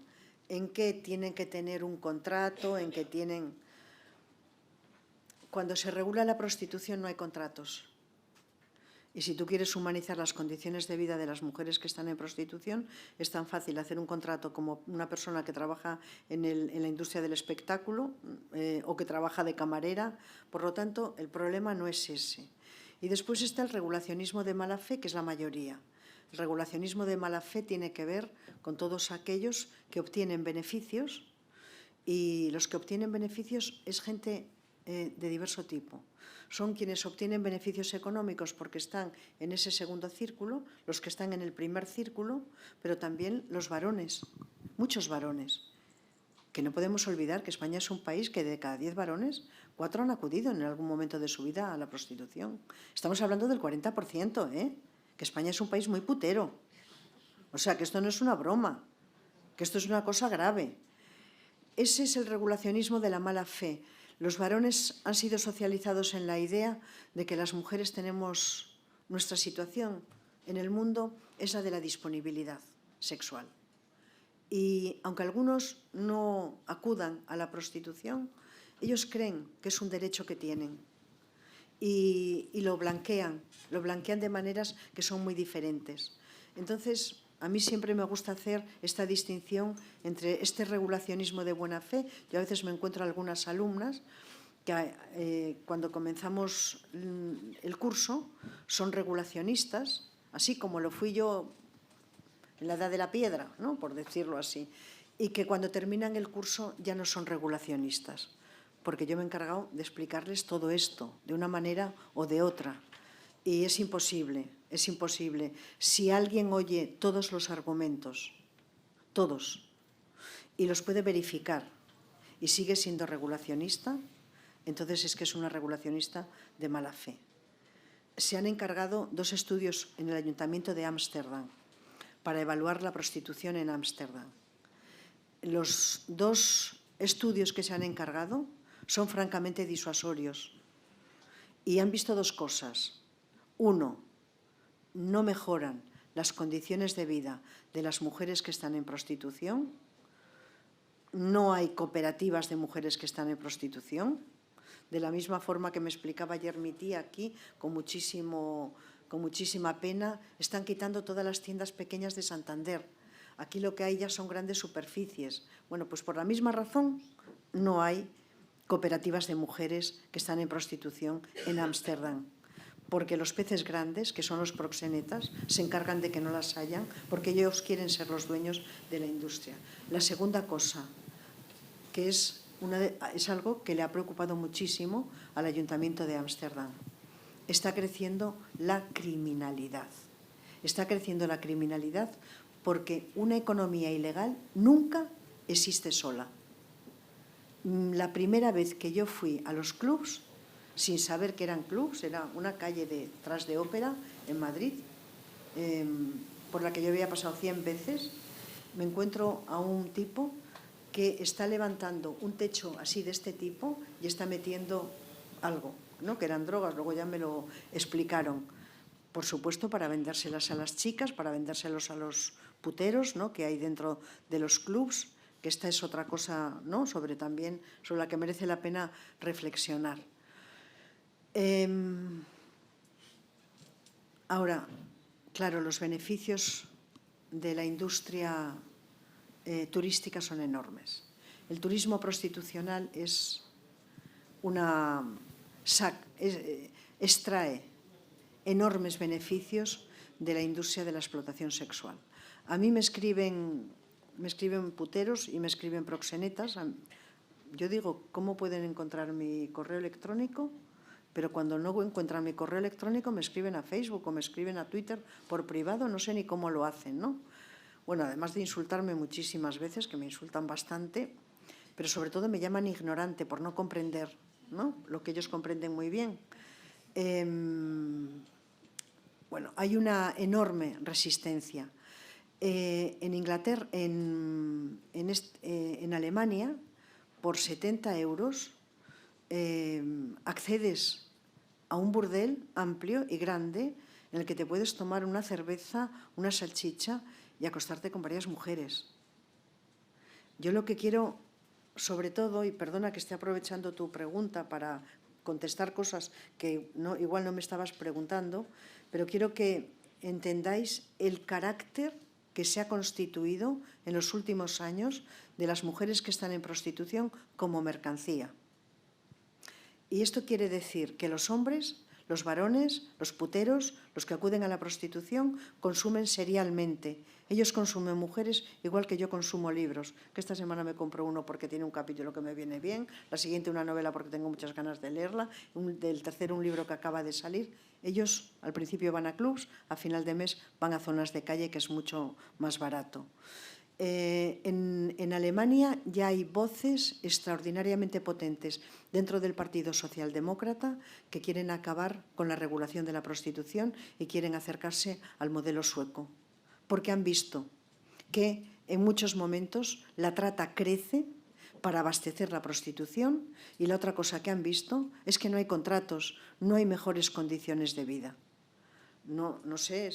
en que tienen que tener un contrato, en que tienen... Cuando se regula la prostitución no hay contratos. Y si tú quieres humanizar las condiciones de vida de las mujeres que están en prostitución, es tan fácil hacer un contrato como una persona que trabaja en la industria del espectáculo o que trabaja de camarera. Por lo tanto, el problema no es ese. Y después está el regulacionismo de mala fe, que es la mayoría. El regulacionismo de mala fe tiene que ver con todos aquellos que obtienen beneficios, y los que obtienen beneficios es gente de diverso tipo. Son quienes obtienen beneficios económicos porque están en ese segundo círculo, los que están en el primer círculo, pero también los varones, muchos varones, que no podemos olvidar que España es un país que de cada 10 varones, 4 han acudido en algún momento de su vida a la prostitución. Estamos hablando del 40%, que España es un país muy putero. O sea, que esto no es una broma, que esto es una cosa grave. Ese es el regulacionismo de la mala fe. Los varones han sido socializados en la idea de que las mujeres tenemos nuestra situación en el mundo es la de la disponibilidad sexual. Y aunque algunos no acudan a la prostitución, ellos creen que es un derecho que tienen y lo blanquean de maneras que son muy diferentes. Entonces, a mí siempre me gusta hacer esta distinción entre este regulacionismo de buena fe. Yo a veces me encuentro algunas alumnas que cuando comenzamos el curso son regulacionistas, así como lo fui yo en la edad de la piedra, ¿no?, por decirlo así, y que cuando terminan el curso ya no son regulacionistas, porque yo me he encargado de explicarles todo esto de una manera o de otra. Y es imposible. Si alguien oye todos los argumentos, todos, y los puede verificar y sigue siendo regulacionista, entonces es que es una regulacionista de mala fe. Se han encargado 2 estudios en el Ayuntamiento de Ámsterdam para evaluar la prostitución en Ámsterdam. Los 2 estudios que se han encargado son francamente disuasorios y han visto 2 cosas. 1, no mejoran las condiciones de vida de las mujeres que están en prostitución. No hay cooperativas de mujeres que están en prostitución. De la misma forma que me explicaba ayer mi tía aquí, con muchísima pena, están quitando todas las tiendas pequeñas de Santander. Aquí lo que hay ya son grandes superficies. Bueno, pues por la misma razón no hay cooperativas de mujeres que están en prostitución en Ámsterdam, porque los peces grandes, que son los proxenetas, se encargan de que no las hayan, porque ellos quieren ser los dueños de la industria. La segunda cosa, que es algo que le ha preocupado muchísimo al Ayuntamiento de Ámsterdam. Está creciendo la criminalidad. Está creciendo la criminalidad porque una economía ilegal nunca existe sola. La primera vez que yo fui a los clubs, sin saber que eran clubs, era una calle detrás de Ópera, en Madrid, por la que yo había pasado 100 veces, me encuentro a un tipo que está levantando un techo así de este tipo y está metiendo algo, ¿no?, que eran drogas, luego ya me lo explicaron. Por supuesto, para vendérselas a las chicas, para vendérselos a los puteros, ¿no?, que hay dentro de los clubs, que esta es otra cosa, ¿no?, sobre la que merece la pena reflexionar. Ahora, claro, los beneficios de la industria turísticas son enormes. El turismo prostitucional extrae enormes beneficios de la industria de la explotación sexual. A mí me escriben puteros y me escriben proxenetas. Yo digo, ¿cómo pueden encontrar mi correo electrónico? Pero cuando no encuentran mi correo electrónico me escriben a Facebook o me escriben a Twitter por privado, no sé ni cómo lo hacen, ¿no? Bueno, además de insultarme muchísimas veces, que me insultan bastante, pero sobre todo me llaman ignorante por no comprender, ¿no?, lo que ellos comprenden muy bien. Bueno, hay una enorme resistencia. En Inglaterra, en Alemania, por 70 euros accedes a un burdel amplio y grande en el que te puedes tomar una cerveza, una salchicha y acostarte con varias mujeres. Yo lo que quiero, sobre todo, y perdona que esté aprovechando tu pregunta para contestar cosas que igual no me estabas preguntando, pero quiero que entendáis el carácter que se ha constituido en los últimos años de las mujeres que están en prostitución como mercancía. Y esto quiere decir que los hombres, los varones, los puteros, los que acuden a la prostitución, consumen serialmente. Ellos consumen mujeres igual que yo consumo libros, que esta semana me compro uno porque tiene un capítulo que me viene bien, la siguiente una novela porque tengo muchas ganas de leerla, del tercero un libro que acaba de salir. Ellos al principio van a clubs, a final de mes van a zonas de calle, que es mucho más barato. En Alemania ya hay voces extraordinariamente potentes dentro del Partido Socialdemócrata que quieren acabar con la regulación de la prostitución y quieren acercarse al modelo sueco, porque han visto que en muchos momentos la trata crece para abastecer la prostitución y la otra cosa que han visto es que no hay contratos, no hay mejores condiciones de vida. No sé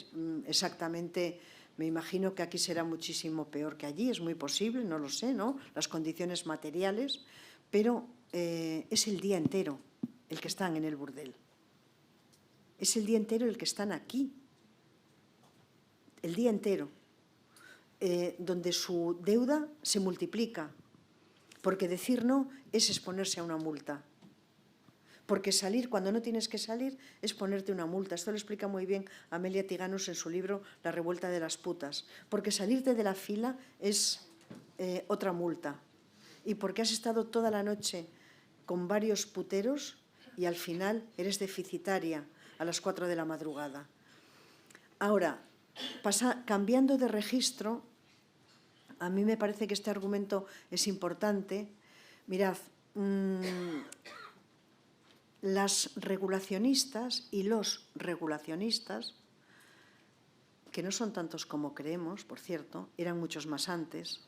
exactamente. Me imagino que aquí será muchísimo peor que allí, es muy posible, no lo sé, ¿no?, las condiciones materiales, pero es el día entero el que están en el burdel. Es el día entero el que están aquí. El día entero, donde su deuda se multiplica, porque decir no es exponerse a una multa. Porque salir cuando no tienes que salir es ponerte una multa. Esto lo explica muy bien Amelia Tiganos en su libro La revuelta de las putas. Porque salirte de la fila es otra multa. Y porque has estado toda la noche con varios puteros y al final eres deficitaria a las 4 de la madrugada. Ahora, cambiando de registro, a mí me parece que este argumento es importante. Mirad, las regulacionistas y los regulacionistas, que no son tantos como creemos, por cierto, eran muchos más antes,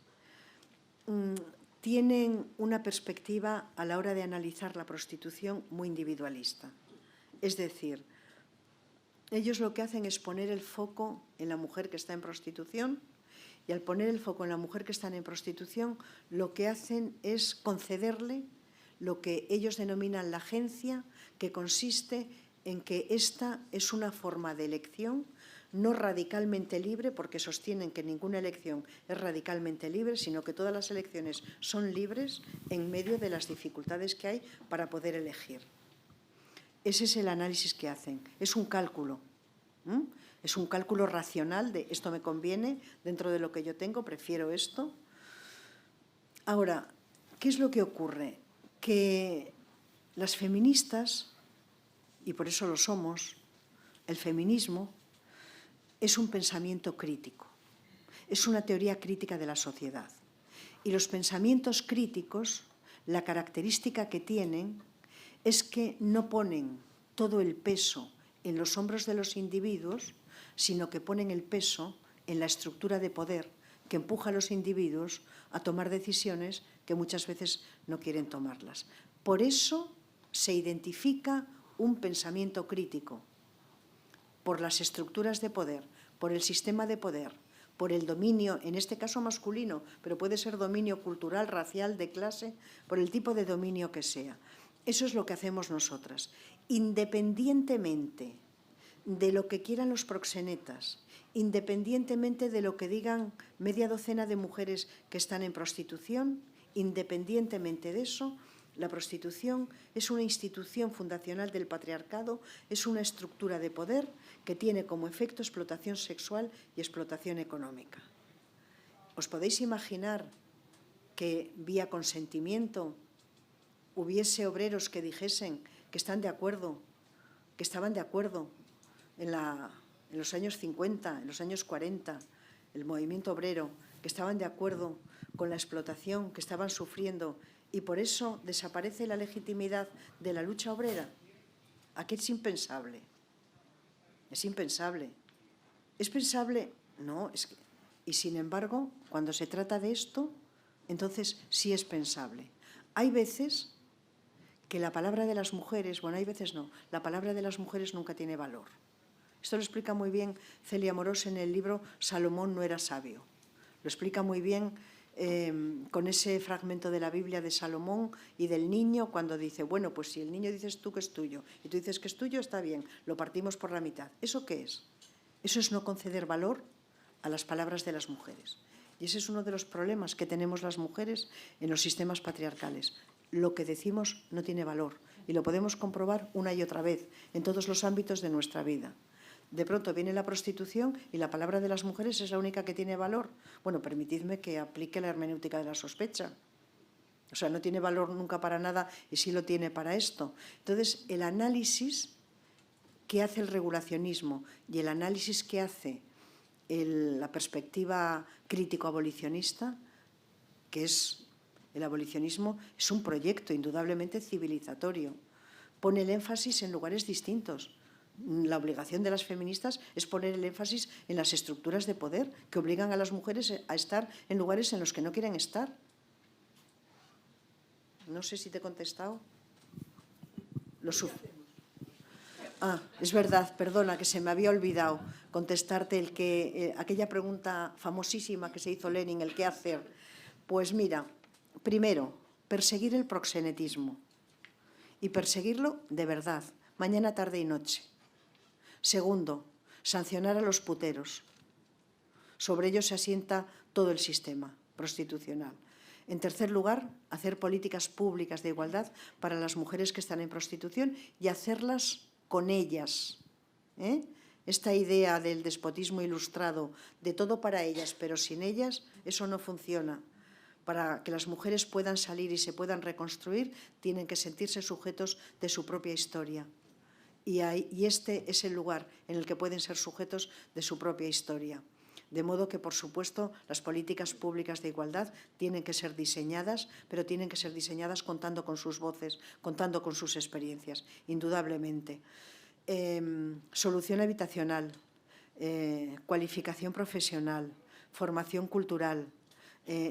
tienen una perspectiva a la hora de analizar la prostitución muy individualista. Es decir, ellos lo que hacen es poner el foco en la mujer que está en prostitución y al poner el foco en la mujer que está en prostitución, lo que hacen es concederle lo que ellos denominan la agencia, que consiste en que esta es una forma de elección no radicalmente libre, porque sostienen que ninguna elección es radicalmente libre, sino que todas las elecciones son libres en medio de las dificultades que hay para poder elegir. Ese es el análisis que hacen. Es un cálculo. Es un cálculo racional de esto me conviene, dentro de lo que yo tengo, prefiero esto. Ahora, ¿qué es lo que ocurre? Que las feministas, y por eso lo somos, el feminismo es un pensamiento crítico, es una teoría crítica de la sociedad. Y los pensamientos críticos, la característica que tienen es que no ponen todo el peso en los hombros de los individuos, sino que ponen el peso en la estructura de poder que empuja a los individuos a tomar decisiones que muchas veces no quieren tomarlas. Por eso se identifica un pensamiento crítico por las estructuras de poder, por el sistema de poder, por el dominio, en este caso masculino, pero puede ser dominio cultural, racial, de clase, por el tipo de dominio que sea. Eso es lo que hacemos nosotras. Independientemente de lo que quieran los proxenetas, independientemente de lo que digan media docena de mujeres que están en prostitución, independientemente de eso, la prostitución es una institución fundacional del patriarcado, es una estructura de poder que tiene como efecto explotación sexual y explotación económica. ¿Os podéis imaginar que vía consentimiento hubiese obreros que dijesen que están de acuerdo, que estaban de acuerdo en los años 50, en los años 40, el movimiento obrero, que estaban de acuerdo con la explotación que estaban sufriendo y por eso desaparece la legitimidad de la lucha obrera? Aquí es impensable. Es impensable. ¿Es pensable? No, es que… Y sin embargo, cuando se trata de esto, entonces sí es pensable. Hay veces que la palabra de las mujeres, bueno, hay veces no, la palabra de las mujeres nunca tiene valor. Esto lo explica muy bien Celia Amorós en el libro Salomón no era sabio. Lo explica muy bien con ese fragmento de la Biblia de Salomón y del niño cuando dice, bueno, pues si el niño dices tú que es tuyo y tú dices que es tuyo, está bien, lo partimos por la mitad. ¿Eso qué es? Eso es no conceder valor a las palabras de las mujeres. Y ese es uno de los problemas que tenemos las mujeres en los sistemas patriarcales. Lo que decimos no tiene valor y lo podemos comprobar una y otra vez en todos los ámbitos de nuestra vida. De pronto viene la prostitución y la palabra de las mujeres es la única que tiene valor. Bueno, permitidme que aplique la hermenéutica de la sospecha. O sea, no tiene valor nunca para nada y sí lo tiene para esto. Entonces, el análisis que hace el regulacionismo y el análisis que hace la perspectiva crítico-abolicionista, que es el abolicionismo, es un proyecto indudablemente civilizatorio. Pone el énfasis en lugares distintos. La obligación de las feministas es poner el énfasis en las estructuras de poder que obligan a las mujeres a estar en lugares en los que no quieren estar. No sé si te he contestado. Es verdad, perdona, que se me había olvidado contestarte aquella pregunta famosísima que se hizo Lenin, el qué hacer. Pues mira, primero, perseguir el proxenetismo y perseguirlo de verdad, mañana, tarde y noche. Segundo, sancionar a los puteros. Sobre ellos se asienta todo el sistema prostitucional. En tercer lugar, hacer políticas públicas de igualdad para las mujeres que están en prostitución y hacerlas con ellas. Esta idea del despotismo ilustrado, de todo para ellas, pero sin ellas, eso no funciona. Para que las mujeres puedan salir y se puedan reconstruir, tienen que sentirse sujetos de su propia historia. Y este es el lugar en el que pueden ser sujetos de su propia historia. De modo que, por supuesto, las políticas públicas de igualdad tienen que ser diseñadas, pero tienen que ser diseñadas contando con sus voces, contando con sus experiencias, indudablemente. Solución habitacional, cualificación profesional, formación cultural,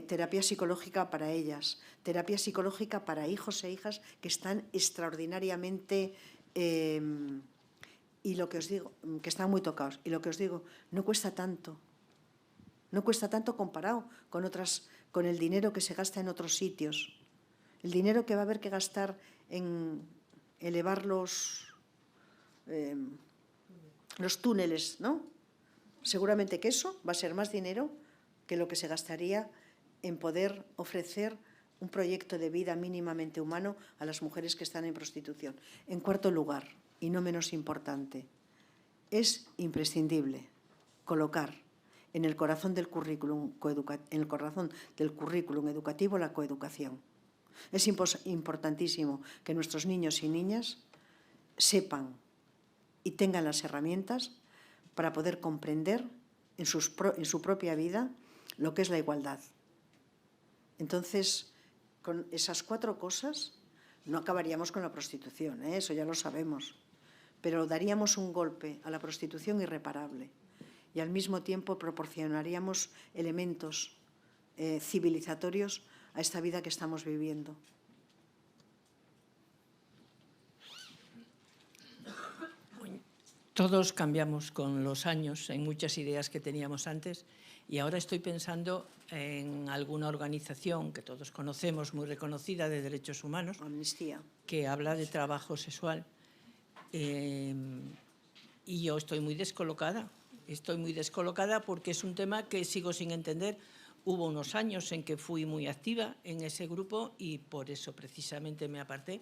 terapia psicológica para ellas, terapia psicológica para hijos e hijas que están extraordinariamente… y lo que os digo, que están muy tocados, y lo que os digo, no cuesta tanto. No cuesta tanto comparado con el dinero que se gasta en otros sitios. El dinero que va a haber que gastar en elevar los túneles, ¿no? Seguramente que eso va a ser más dinero que lo que se gastaría en poder ofrecer un proyecto de vida mínimamente humano a las mujeres que están en prostitución. En cuarto lugar, y no menos importante, es imprescindible colocar en el corazón del currículum educativo la coeducación. Es importantísimo que nuestros niños y niñas sepan y tengan las herramientas para poder comprender en su propia vida lo que es la igualdad. Entonces, con esas 4 cosas no acabaríamos con la prostitución, eso ya lo sabemos, pero daríamos un golpe a la prostitución irreparable y al mismo tiempo proporcionaríamos elementos civilizatorios a esta vida que estamos viviendo. Todos cambiamos con los años en muchas ideas que teníamos antes y ahora estoy pensando en alguna organización que todos conocemos, muy reconocida, de derechos humanos, Amnistía, que habla de trabajo sexual. Y yo estoy muy descolocada estoy muy descolocada porque es un tema que sigo sin entender. Hubo unos años en que fui muy activa en ese grupo y por eso precisamente me aparté.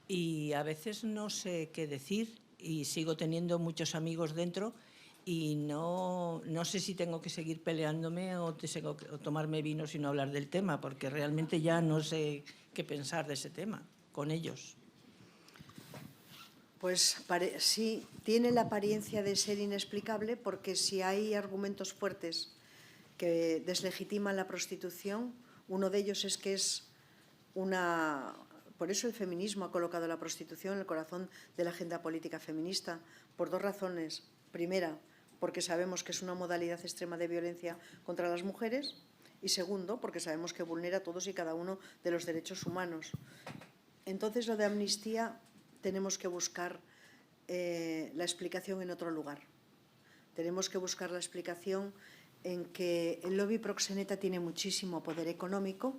Y a veces no sé qué decir y sigo teniendo muchos amigos dentro y no sé si tengo que seguir peleándome o tomarme vino y no hablar del tema, porque realmente ya no sé qué pensar de ese tema con ellos. Pues sí, tiene la apariencia de ser inexplicable, porque si hay argumentos fuertes que deslegitiman la prostitución, uno de ellos es que es una... Por eso el feminismo ha colocado la prostitución en el corazón de la agenda política feminista, por dos razones. Primera, porque sabemos que es una modalidad extrema de violencia contra las mujeres, y segundo, porque sabemos que vulnera todos y cada uno de los derechos humanos. Entonces, lo de amnistía tenemos que buscar la explicación en otro lugar. Tenemos que buscar la explicación en que el lobby proxeneta tiene muchísimo poder económico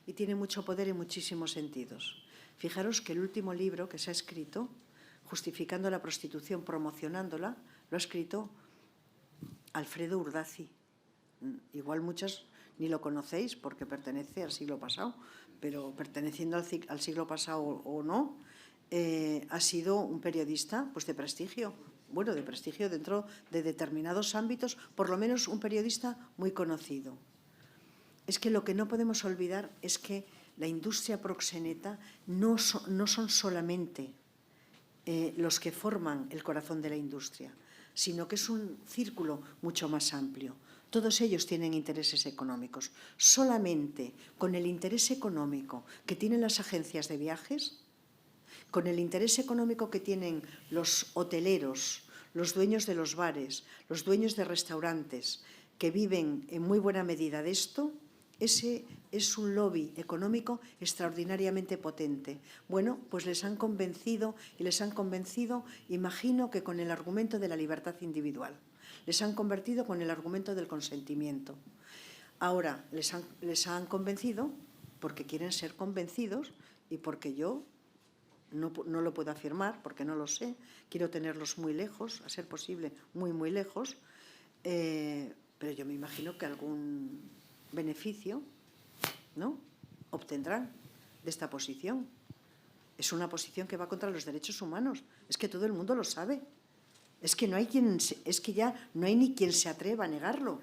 y tiene mucho poder en muchísimos sentidos. Fijaros que el último libro que se ha escrito, justificando la prostitución, promocionándola, lo ha escrito Alfredo Urdaci. Igual muchas ni lo conocéis porque pertenece al siglo pasado, pero perteneciendo al siglo pasado o no, ha sido un periodista pues de prestigio. Bueno, de prestigio dentro de determinados ámbitos, por lo menos un periodista muy conocido. Es que lo que no podemos olvidar es que la industria proxeneta no son solamente los que forman el corazón de la industria, sino que es un círculo mucho más amplio. Todos ellos tienen intereses económicos. Solamente con el interés económico que tienen las agencias de viajes, con el interés económico que tienen los hoteleros, los dueños de los bares, los dueños de restaurantes, que viven en muy buena medida de esto, ese es un lobby económico extraordinariamente potente. Bueno, pues les han convencido, imagino que con el argumento de la libertad individual. Les han convertido con el argumento del consentimiento. Ahora, les han convencido porque quieren ser convencidos y porque yo no lo puedo afirmar, porque no lo sé. Quiero tenerlos muy lejos, a ser posible muy, muy lejos. Pero yo me imagino que algún beneficio, ¿no?, obtendrán de esta posición. Es una posición que va contra los derechos humanos. Es que todo el mundo lo sabe. Es que ya no hay ni quien se atreva a negarlo.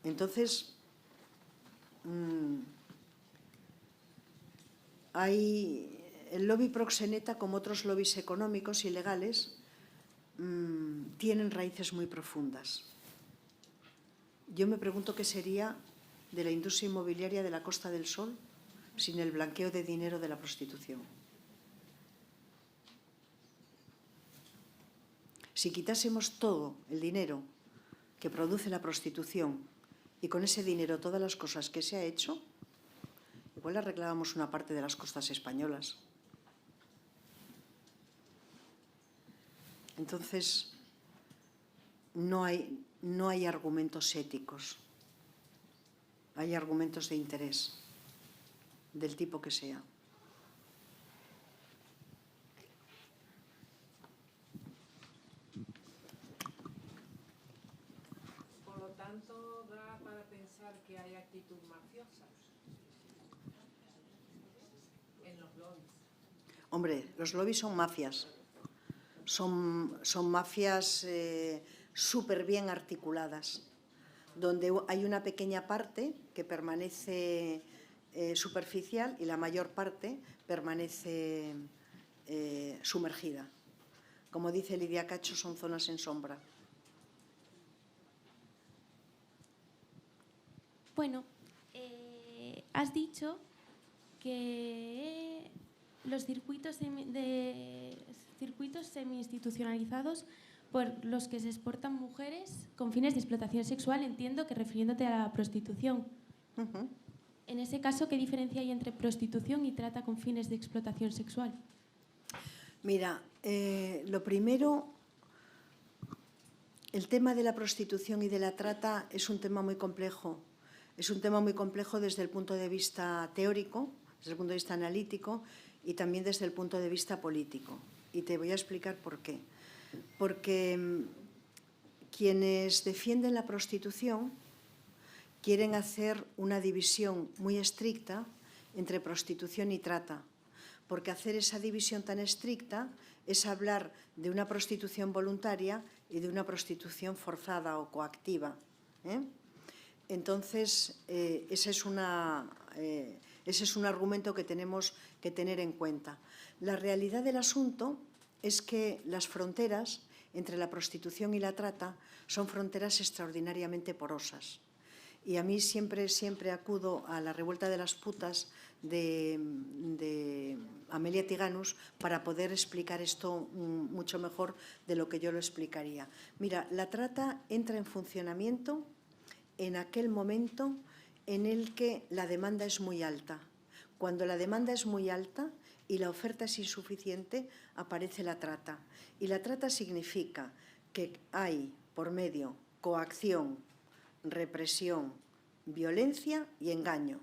Entonces, el lobby proxeneta, como otros lobbies económicos y legales, tienen raíces muy profundas. Yo me pregunto qué sería de la industria inmobiliaria de la Costa del Sol sin el blanqueo de dinero de la prostitución. Si quitásemos todo el dinero que produce la prostitución y con ese dinero todas las cosas que se ha hecho, igual arreglábamos una parte de las costas españolas. Entonces, no hay argumentos éticos, hay argumentos de interés, del tipo que sea. Por lo tanto, da para pensar que hay actitud mafiosa en los lobbies. Hombre, los lobbies son mafias. Son mafias súper bien articuladas, donde hay una pequeña parte que permanece superficial y la mayor parte permanece sumergida. Como dice Lidia Cacho, son zonas en sombra. Bueno, has dicho que los circuitos semi-institucionalizados por los que se exportan mujeres con fines de explotación sexual, entiendo que refiriéndote a la prostitución. Uh-huh. En ese caso, ¿qué diferencia hay entre prostitución y trata con fines de explotación sexual? Mira, lo primero, el tema de la prostitución y de la trata es un tema muy complejo. Es un tema muy complejo desde el punto de vista teórico, desde el punto de vista analítico y también desde el punto de vista político. Y te voy a explicar por qué. Porque quienes defienden la prostitución quieren hacer una división muy estricta entre prostitución y trata, porque hacer esa división tan estricta es hablar de una prostitución voluntaria y de una prostitución forzada o coactiva. Entonces, ese es un argumento que tenemos que tener en cuenta. La realidad del asunto es que las fronteras entre la prostitución y la trata son fronteras extraordinariamente porosas. Y a mí siempre acudo a La revuelta de las putas de Amelia Tiganus para poder explicar esto mucho mejor de lo que yo lo explicaría. Mira, la trata entra en funcionamiento en aquel momento en el que la demanda es muy alta. Cuando la demanda es muy alta y la oferta es insuficiente, aparece la trata. Y la trata significa que hay por medio coacción, represión, violencia y engaño.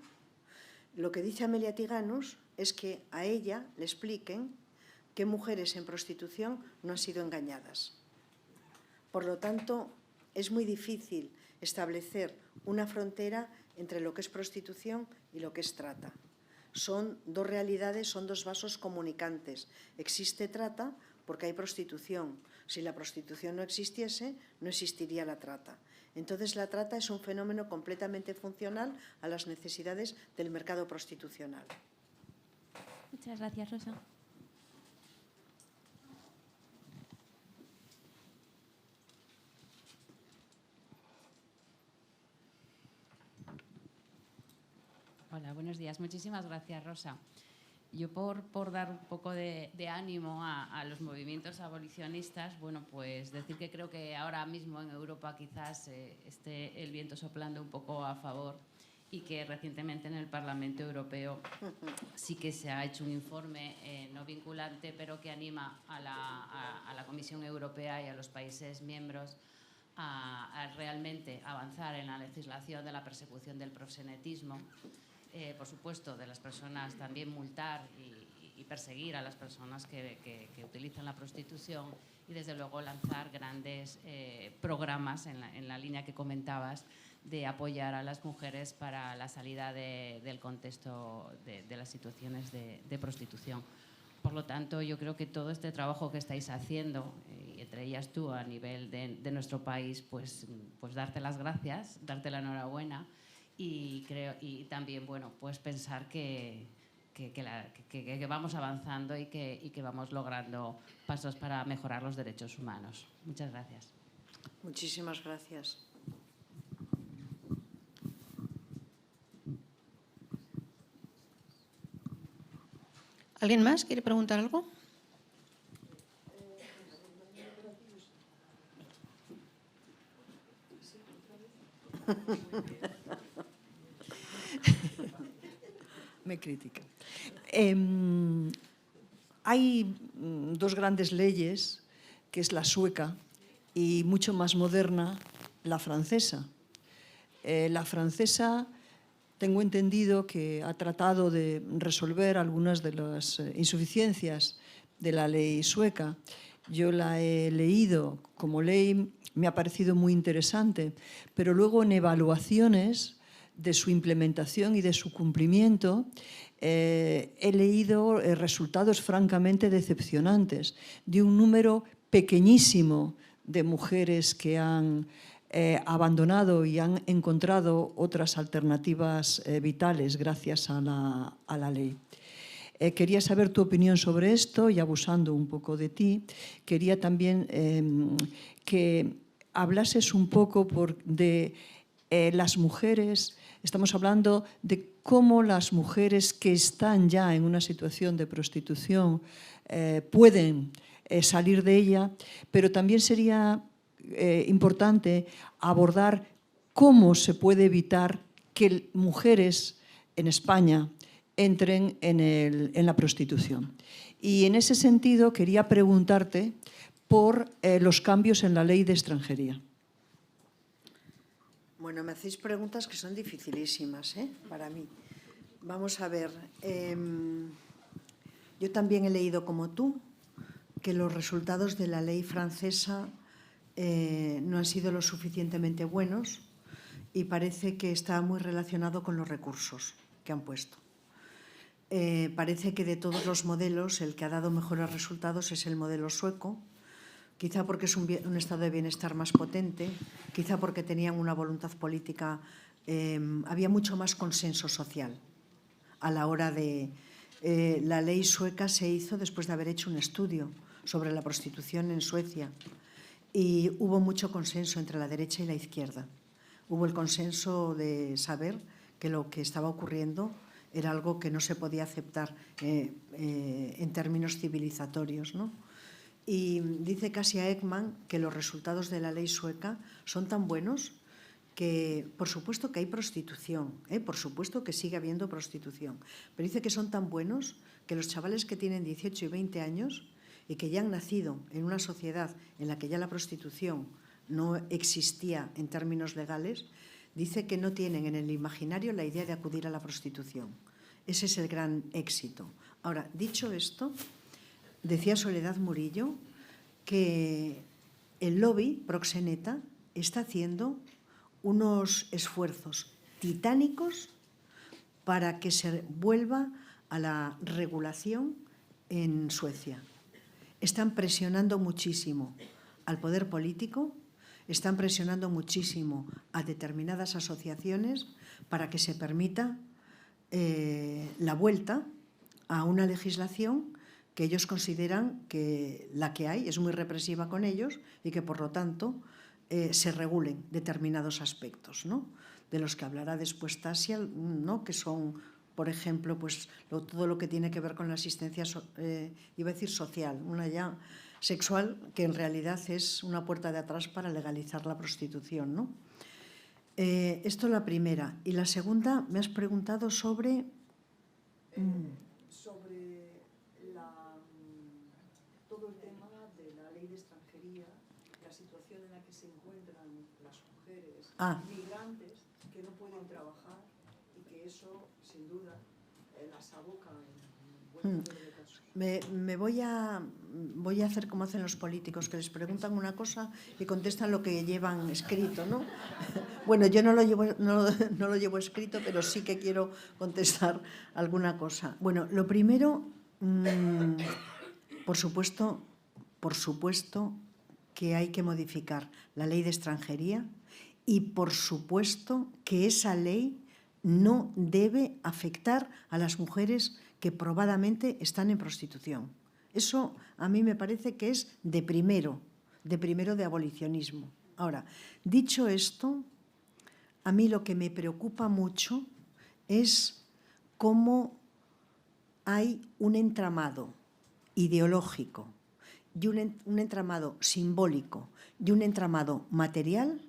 Lo que dice Amelia Tiganus es que a ella le expliquen que mujeres en prostitución no han sido engañadas. Por lo tanto, es muy difícil establecer una frontera entre lo que es prostitución y lo que es trata. Son dos realidades, son dos vasos comunicantes. Existe trata porque hay prostitución. Si la prostitución no existiese, no existiría la trata. Entonces, la trata es un fenómeno completamente funcional a las necesidades del mercado prostitucional. Muchas gracias, Rosa. Hola, buenos días. Muchísimas gracias, Rosa. Yo por dar un poco de ánimo a los movimientos abolicionistas, bueno, pues decir que creo que ahora mismo en Europa quizás esté el viento soplando un poco a favor y que recientemente en el Parlamento Europeo sí que se ha hecho un informe no vinculante, pero que anima a la Comisión Europea y a los países miembros a realmente avanzar en la legislación de la persecución del proxenetismo. Por supuesto, de las personas también multar y perseguir a las personas que utilizan la prostitución y, desde luego, lanzar grandes programas en la línea que comentabas de apoyar a las mujeres para la salida del contexto de las situaciones de prostitución. Por lo tanto, yo creo que todo este trabajo que estáis haciendo, y entre ellas tú a nivel de nuestro país, pues darte las gracias, darte la enhorabuena. Y también, bueno, pues pensar que vamos avanzando y que vamos logrando pasos para mejorar los derechos humanos. Muchas gracias. Muchísimas gracias. ¿Alguien más quiere preguntar algo? Me critica. Hay dos grandes leyes, que es la sueca y mucho más moderna, la francesa. La francesa, tengo entendido que ha tratado de resolver algunas de las insuficiencias de la ley sueca. Yo la he leído como ley, me ha parecido muy interesante, pero luego en evaluaciones de su implementación y de su cumplimiento, he leído resultados francamente decepcionantes de un número pequeñísimo de mujeres que han abandonado y han encontrado otras alternativas vitales gracias a la ley. Quería saber tu opinión sobre esto y, abusando un poco de ti, quería también que hablases un poco de las mujeres. Estamos hablando de cómo las mujeres que están ya en una situación de prostitución pueden salir de ella, pero también sería importante abordar cómo se puede evitar que mujeres en España entren en la prostitución. Y en ese sentido quería preguntarte por los cambios en la ley de extranjería. Bueno, me hacéis preguntas que son dificilísimas, para mí. Vamos a ver, yo también he leído como tú que los resultados de la ley francesa no han sido lo suficientemente buenos y parece que está muy relacionado con los recursos que han puesto. Parece que de todos los modelos el que ha dado mejores resultados es el modelo sueco, quizá porque es un estado de bienestar más potente, quizá porque tenían una voluntad política, había mucho más consenso social a la hora de... la ley sueca se hizo después de haber hecho un estudio sobre la prostitución en Suecia y hubo mucho consenso entre la derecha y la izquierda. Hubo el consenso de saber que lo que estaba ocurriendo era algo que no se podía aceptar en términos civilizatorios, ¿no? Y dice Kasia Ekman que los resultados de la ley sueca son tan buenos que, por supuesto que hay prostitución, por supuesto que sigue habiendo prostitución, pero dice que son tan buenos que los chavales que tienen 18 y 20 años y que ya han nacido en una sociedad en la que ya la prostitución no existía en términos legales, dice que no tienen en el imaginario la idea de acudir a la prostitución. Ese es el gran éxito. Ahora, dicho esto, decía Soledad Murillo que el lobby proxeneta está haciendo unos esfuerzos titánicos para que se vuelva a la regulación en Suecia. Están presionando muchísimo al poder político, están presionando muchísimo a determinadas asociaciones para que se permita la vuelta a una legislación que ellos consideran que la que hay es muy represiva con ellos y que, por lo tanto, se regulen determinados aspectos, ¿no? De los que hablará después Tasia, ¿no? Que son, por ejemplo, pues, todo lo que tiene que ver con la asistencia, iba a decir social, una ya sexual, que en realidad es una puerta de atrás para legalizar la prostitución, ¿no? Esto es la primera. Y la segunda, me has preguntado sobre... todo el tema de la ley de extranjería, la situación en la que se encuentran las mujeres migrantes que no pueden trabajar y que eso, sin duda, las aboca en buen número de casos. Me voy a hacer como hacen los políticos, que les preguntan una cosa y contestan lo que llevan escrito, ¿no? Bueno, yo no lo llevo escrito, pero sí que quiero contestar alguna cosa. Bueno, lo primero, por supuesto que hay que modificar la ley de extranjería y por supuesto que esa ley no debe afectar a las mujeres que probadamente están en prostitución. Eso a mí me parece que es de primero de abolicionismo. Ahora, dicho esto, a mí lo que me preocupa mucho es cómo hay un entramado ideológico y un entramado simbólico y un entramado material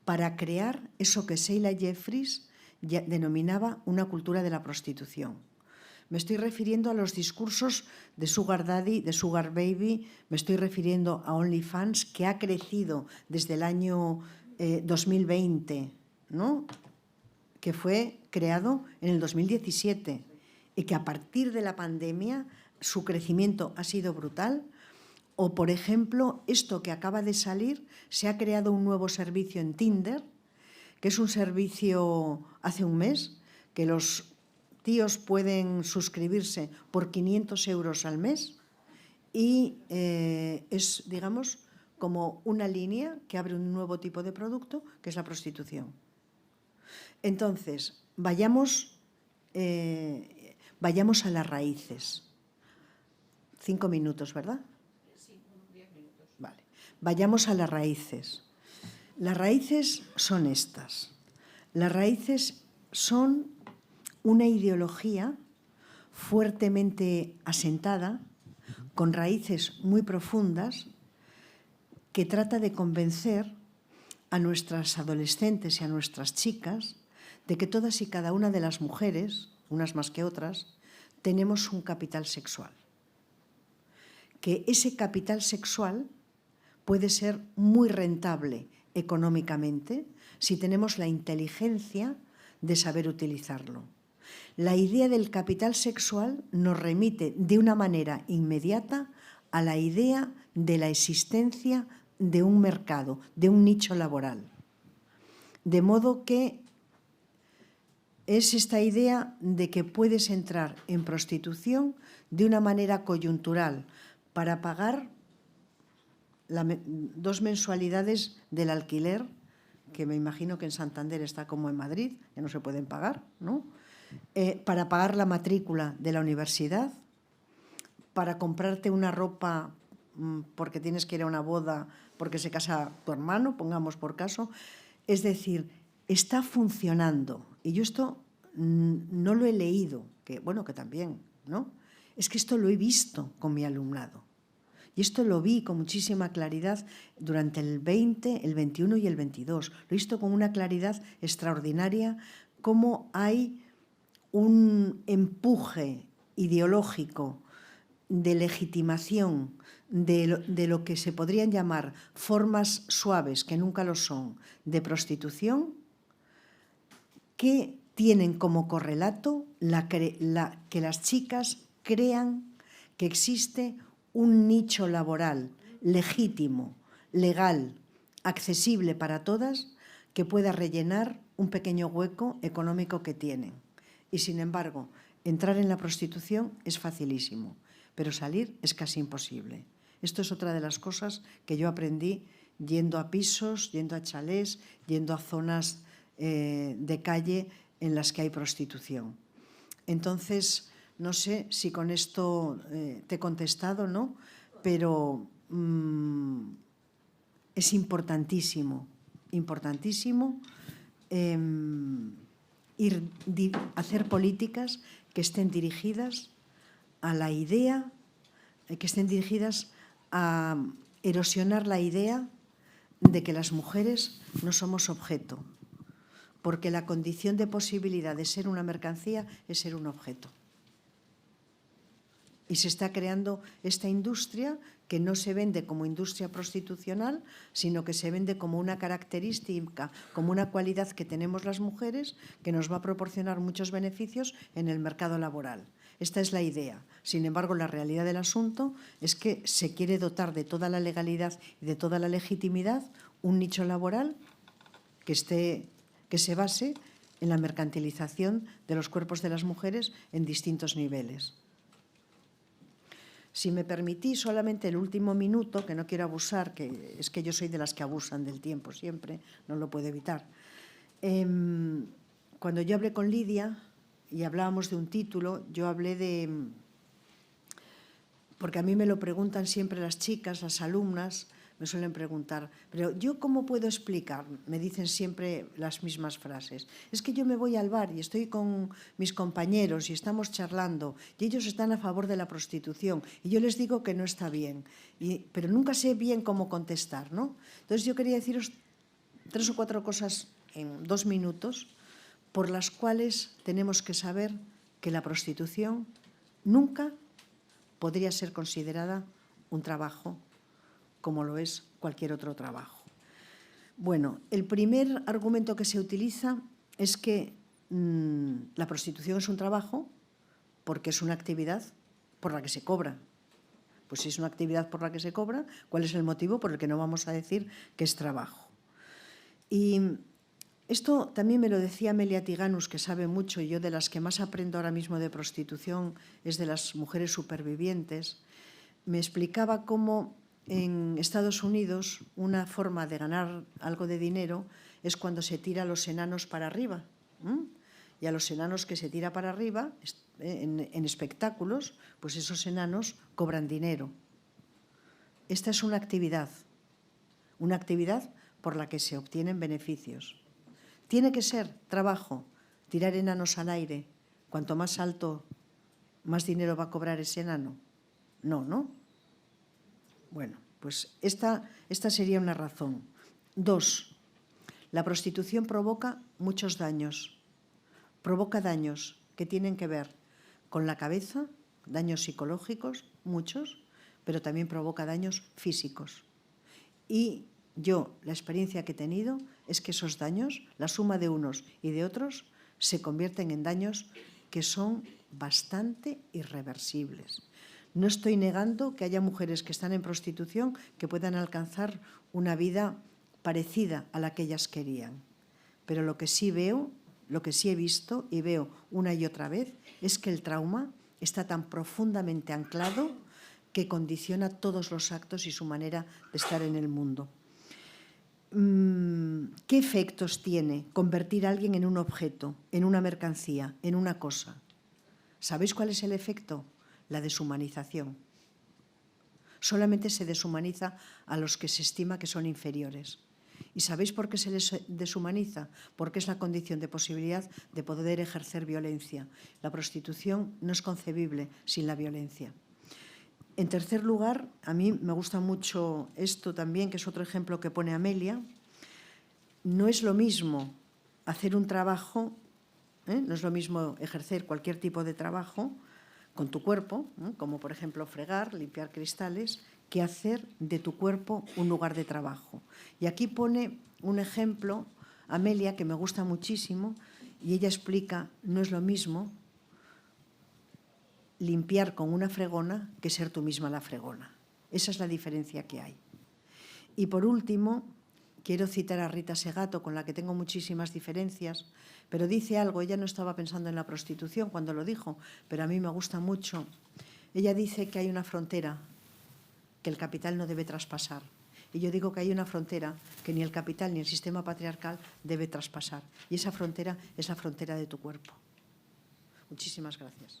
para crear eso que Sheila Jeffries denominaba una cultura de la prostitución. Me estoy refiriendo a los discursos de Sugar Daddy, de Sugar Baby, me estoy refiriendo a OnlyFans, que ha crecido desde el año 2020, ¿no? Que fue creado en el 2017 y que a partir de la pandemia su crecimiento ha sido brutal. O, por ejemplo, esto que acaba de salir, se ha creado un nuevo servicio en Tinder, que es un servicio hace un mes, que los tíos pueden suscribirse por 500 euros al mes y es, digamos, como una línea que abre un nuevo tipo de producto, que es la prostitución. Entonces, vayamos a las raíces. 5 minutos, ¿verdad? Sí, 10 minutos. Vale. Vayamos a las raíces. Las raíces son estas. Las raíces son una ideología fuertemente asentada, con raíces muy profundas, que trata de convencer a nuestras adolescentes y a nuestras chicas de que todas y cada una de las mujeres, unas más que otras, tenemos un capital sexual. Que ese capital sexual puede ser muy rentable económicamente si tenemos la inteligencia de saber utilizarlo. La idea del capital sexual nos remite de una manera inmediata a la idea de la existencia de un mercado, de un nicho laboral. De modo que es esta idea de que puedes entrar en prostitución de una manera coyuntural para pagar 2 mensualidades del alquiler, que me imagino que en Santander está como en Madrid, que no se pueden pagar, ¿no? Para pagar la matrícula de la universidad, para comprarte una ropa porque tienes que ir a una boda porque se casa tu hermano, pongamos por caso. Es decir, está funcionando. Y yo esto no lo he leído, que bueno, que también, ¿no? Es que esto lo he visto con mi alumnado. Y esto lo vi con muchísima claridad durante el 20, el 21 y el 22. Lo he visto con una claridad extraordinaria, cómo hay un empuje ideológico de legitimación de lo que se podrían llamar formas suaves, que nunca lo son, de prostitución, que tienen como correlato que las chicas crean que existe un nicho laboral legítimo, legal, accesible para todas, que pueda rellenar un pequeño hueco económico que tienen. Y, sin embargo, entrar en la prostitución es facilísimo, pero salir es casi imposible. Esto es otra de las cosas que yo aprendí yendo a pisos, yendo a chalés, yendo a zonas de calle en las que hay prostitución. Entonces, no sé si con esto te he contestado, ¿no? Pero es importantísimo, importantísimo hacer políticas que estén dirigidas a la idea, que estén dirigidas a erosionar la idea de que las mujeres no somos objeto, porque la condición de posibilidad de ser una mercancía es ser un objeto. Y se está creando esta industria que no se vende como industria prostitucional, sino que se vende como una característica, como una cualidad que tenemos las mujeres que nos va a proporcionar muchos beneficios en el mercado laboral. Esta es la idea. Sin embargo, la realidad del asunto es que se quiere dotar de toda la legalidad y de toda la legitimidad un nicho laboral que se base en la mercantilización de los cuerpos de las mujeres en distintos niveles. Si me permitís solamente el último minuto, que no quiero abusar, que es que yo soy de las que abusan del tiempo siempre, no lo puedo evitar. Cuando yo hablé con Lidia y hablábamos de un título, yo hablé de... Porque a mí me lo preguntan siempre las chicas, las alumnas, me suelen preguntar, pero ¿yo cómo puedo explicar? Me dicen siempre las mismas frases. Es que yo me voy al bar y estoy con mis compañeros y estamos charlando y ellos están a favor de la prostitución y yo les digo que no está bien, pero nunca sé bien cómo contestar, ¿no? Entonces yo quería deciros 3 o 4 cosas en 2 minutos por las cuales tenemos que saber que la prostitución nunca podría ser considerada un trabajo como lo es cualquier otro trabajo. Bueno, el primer argumento que se utiliza es que la prostitución es un trabajo porque es una actividad por la que se cobra. Pues si es una actividad por la que se cobra, ¿cuál es el motivo por el que no vamos a decir que es trabajo? Y esto también me lo decía Amelia Tiganus, que sabe mucho, y yo de las que más aprendo ahora mismo de prostitución es de las mujeres supervivientes. Me explicaba cómo en Estados Unidos una forma de ganar algo de dinero es cuando se tira a los enanos para arriba. Y a los enanos que se tira para arriba, en espectáculos, pues esos enanos cobran dinero. Esta es una actividad por la que se obtienen beneficios. Tiene que ser trabajo, tirar enanos al aire. Cuanto más alto, más dinero va a cobrar ese enano. No, ¿no? Bueno, pues esta sería una razón. 2, la prostitución provoca muchos daños. Provoca daños que tienen que ver con la cabeza, daños psicológicos, muchos, pero también provoca daños físicos. Y yo, la experiencia que he tenido es que esos daños, la suma de unos y de otros, se convierten en daños que son bastante irreversibles. No estoy negando que haya mujeres que están en prostitución que puedan alcanzar una vida parecida a la que ellas querían. Pero lo que sí veo, lo que sí he visto y veo una y otra vez, es que el trauma está tan profundamente anclado que condiciona todos los actos y su manera de estar en el mundo. ¿Qué efectos tiene convertir a alguien en un objeto, en una mercancía, en una cosa? ¿Sabéis cuál es el efecto? La deshumanización. Solamente se deshumaniza a los que se estima que son inferiores. ¿Y sabéis por qué se les deshumaniza? Porque es la condición de posibilidad de poder ejercer violencia. La prostitución no es concebible sin la violencia. En tercer lugar, a mí me gusta mucho esto también, que es otro ejemplo que pone Amelia. No es lo mismo hacer un trabajo, no es lo mismo ejercer cualquier tipo de trabajo con tu cuerpo, como por ejemplo fregar, limpiar cristales, que hacer de tu cuerpo un lugar de trabajo. Y aquí pone un ejemplo, Amelia, que me gusta muchísimo, y ella explica, no es lo mismo limpiar con una fregona que ser tú misma la fregona. Esa es la diferencia que hay. Y por último, quiero citar a Rita Segato, con la que tengo muchísimas diferencias, pero dice algo, ella no estaba pensando en la prostitución cuando lo dijo, pero a mí me gusta mucho. Ella dice que hay una frontera que el capital no debe traspasar. Y yo digo que hay una frontera que ni el capital ni el sistema patriarcal debe traspasar. Y esa frontera es la frontera de tu cuerpo. Muchísimas gracias.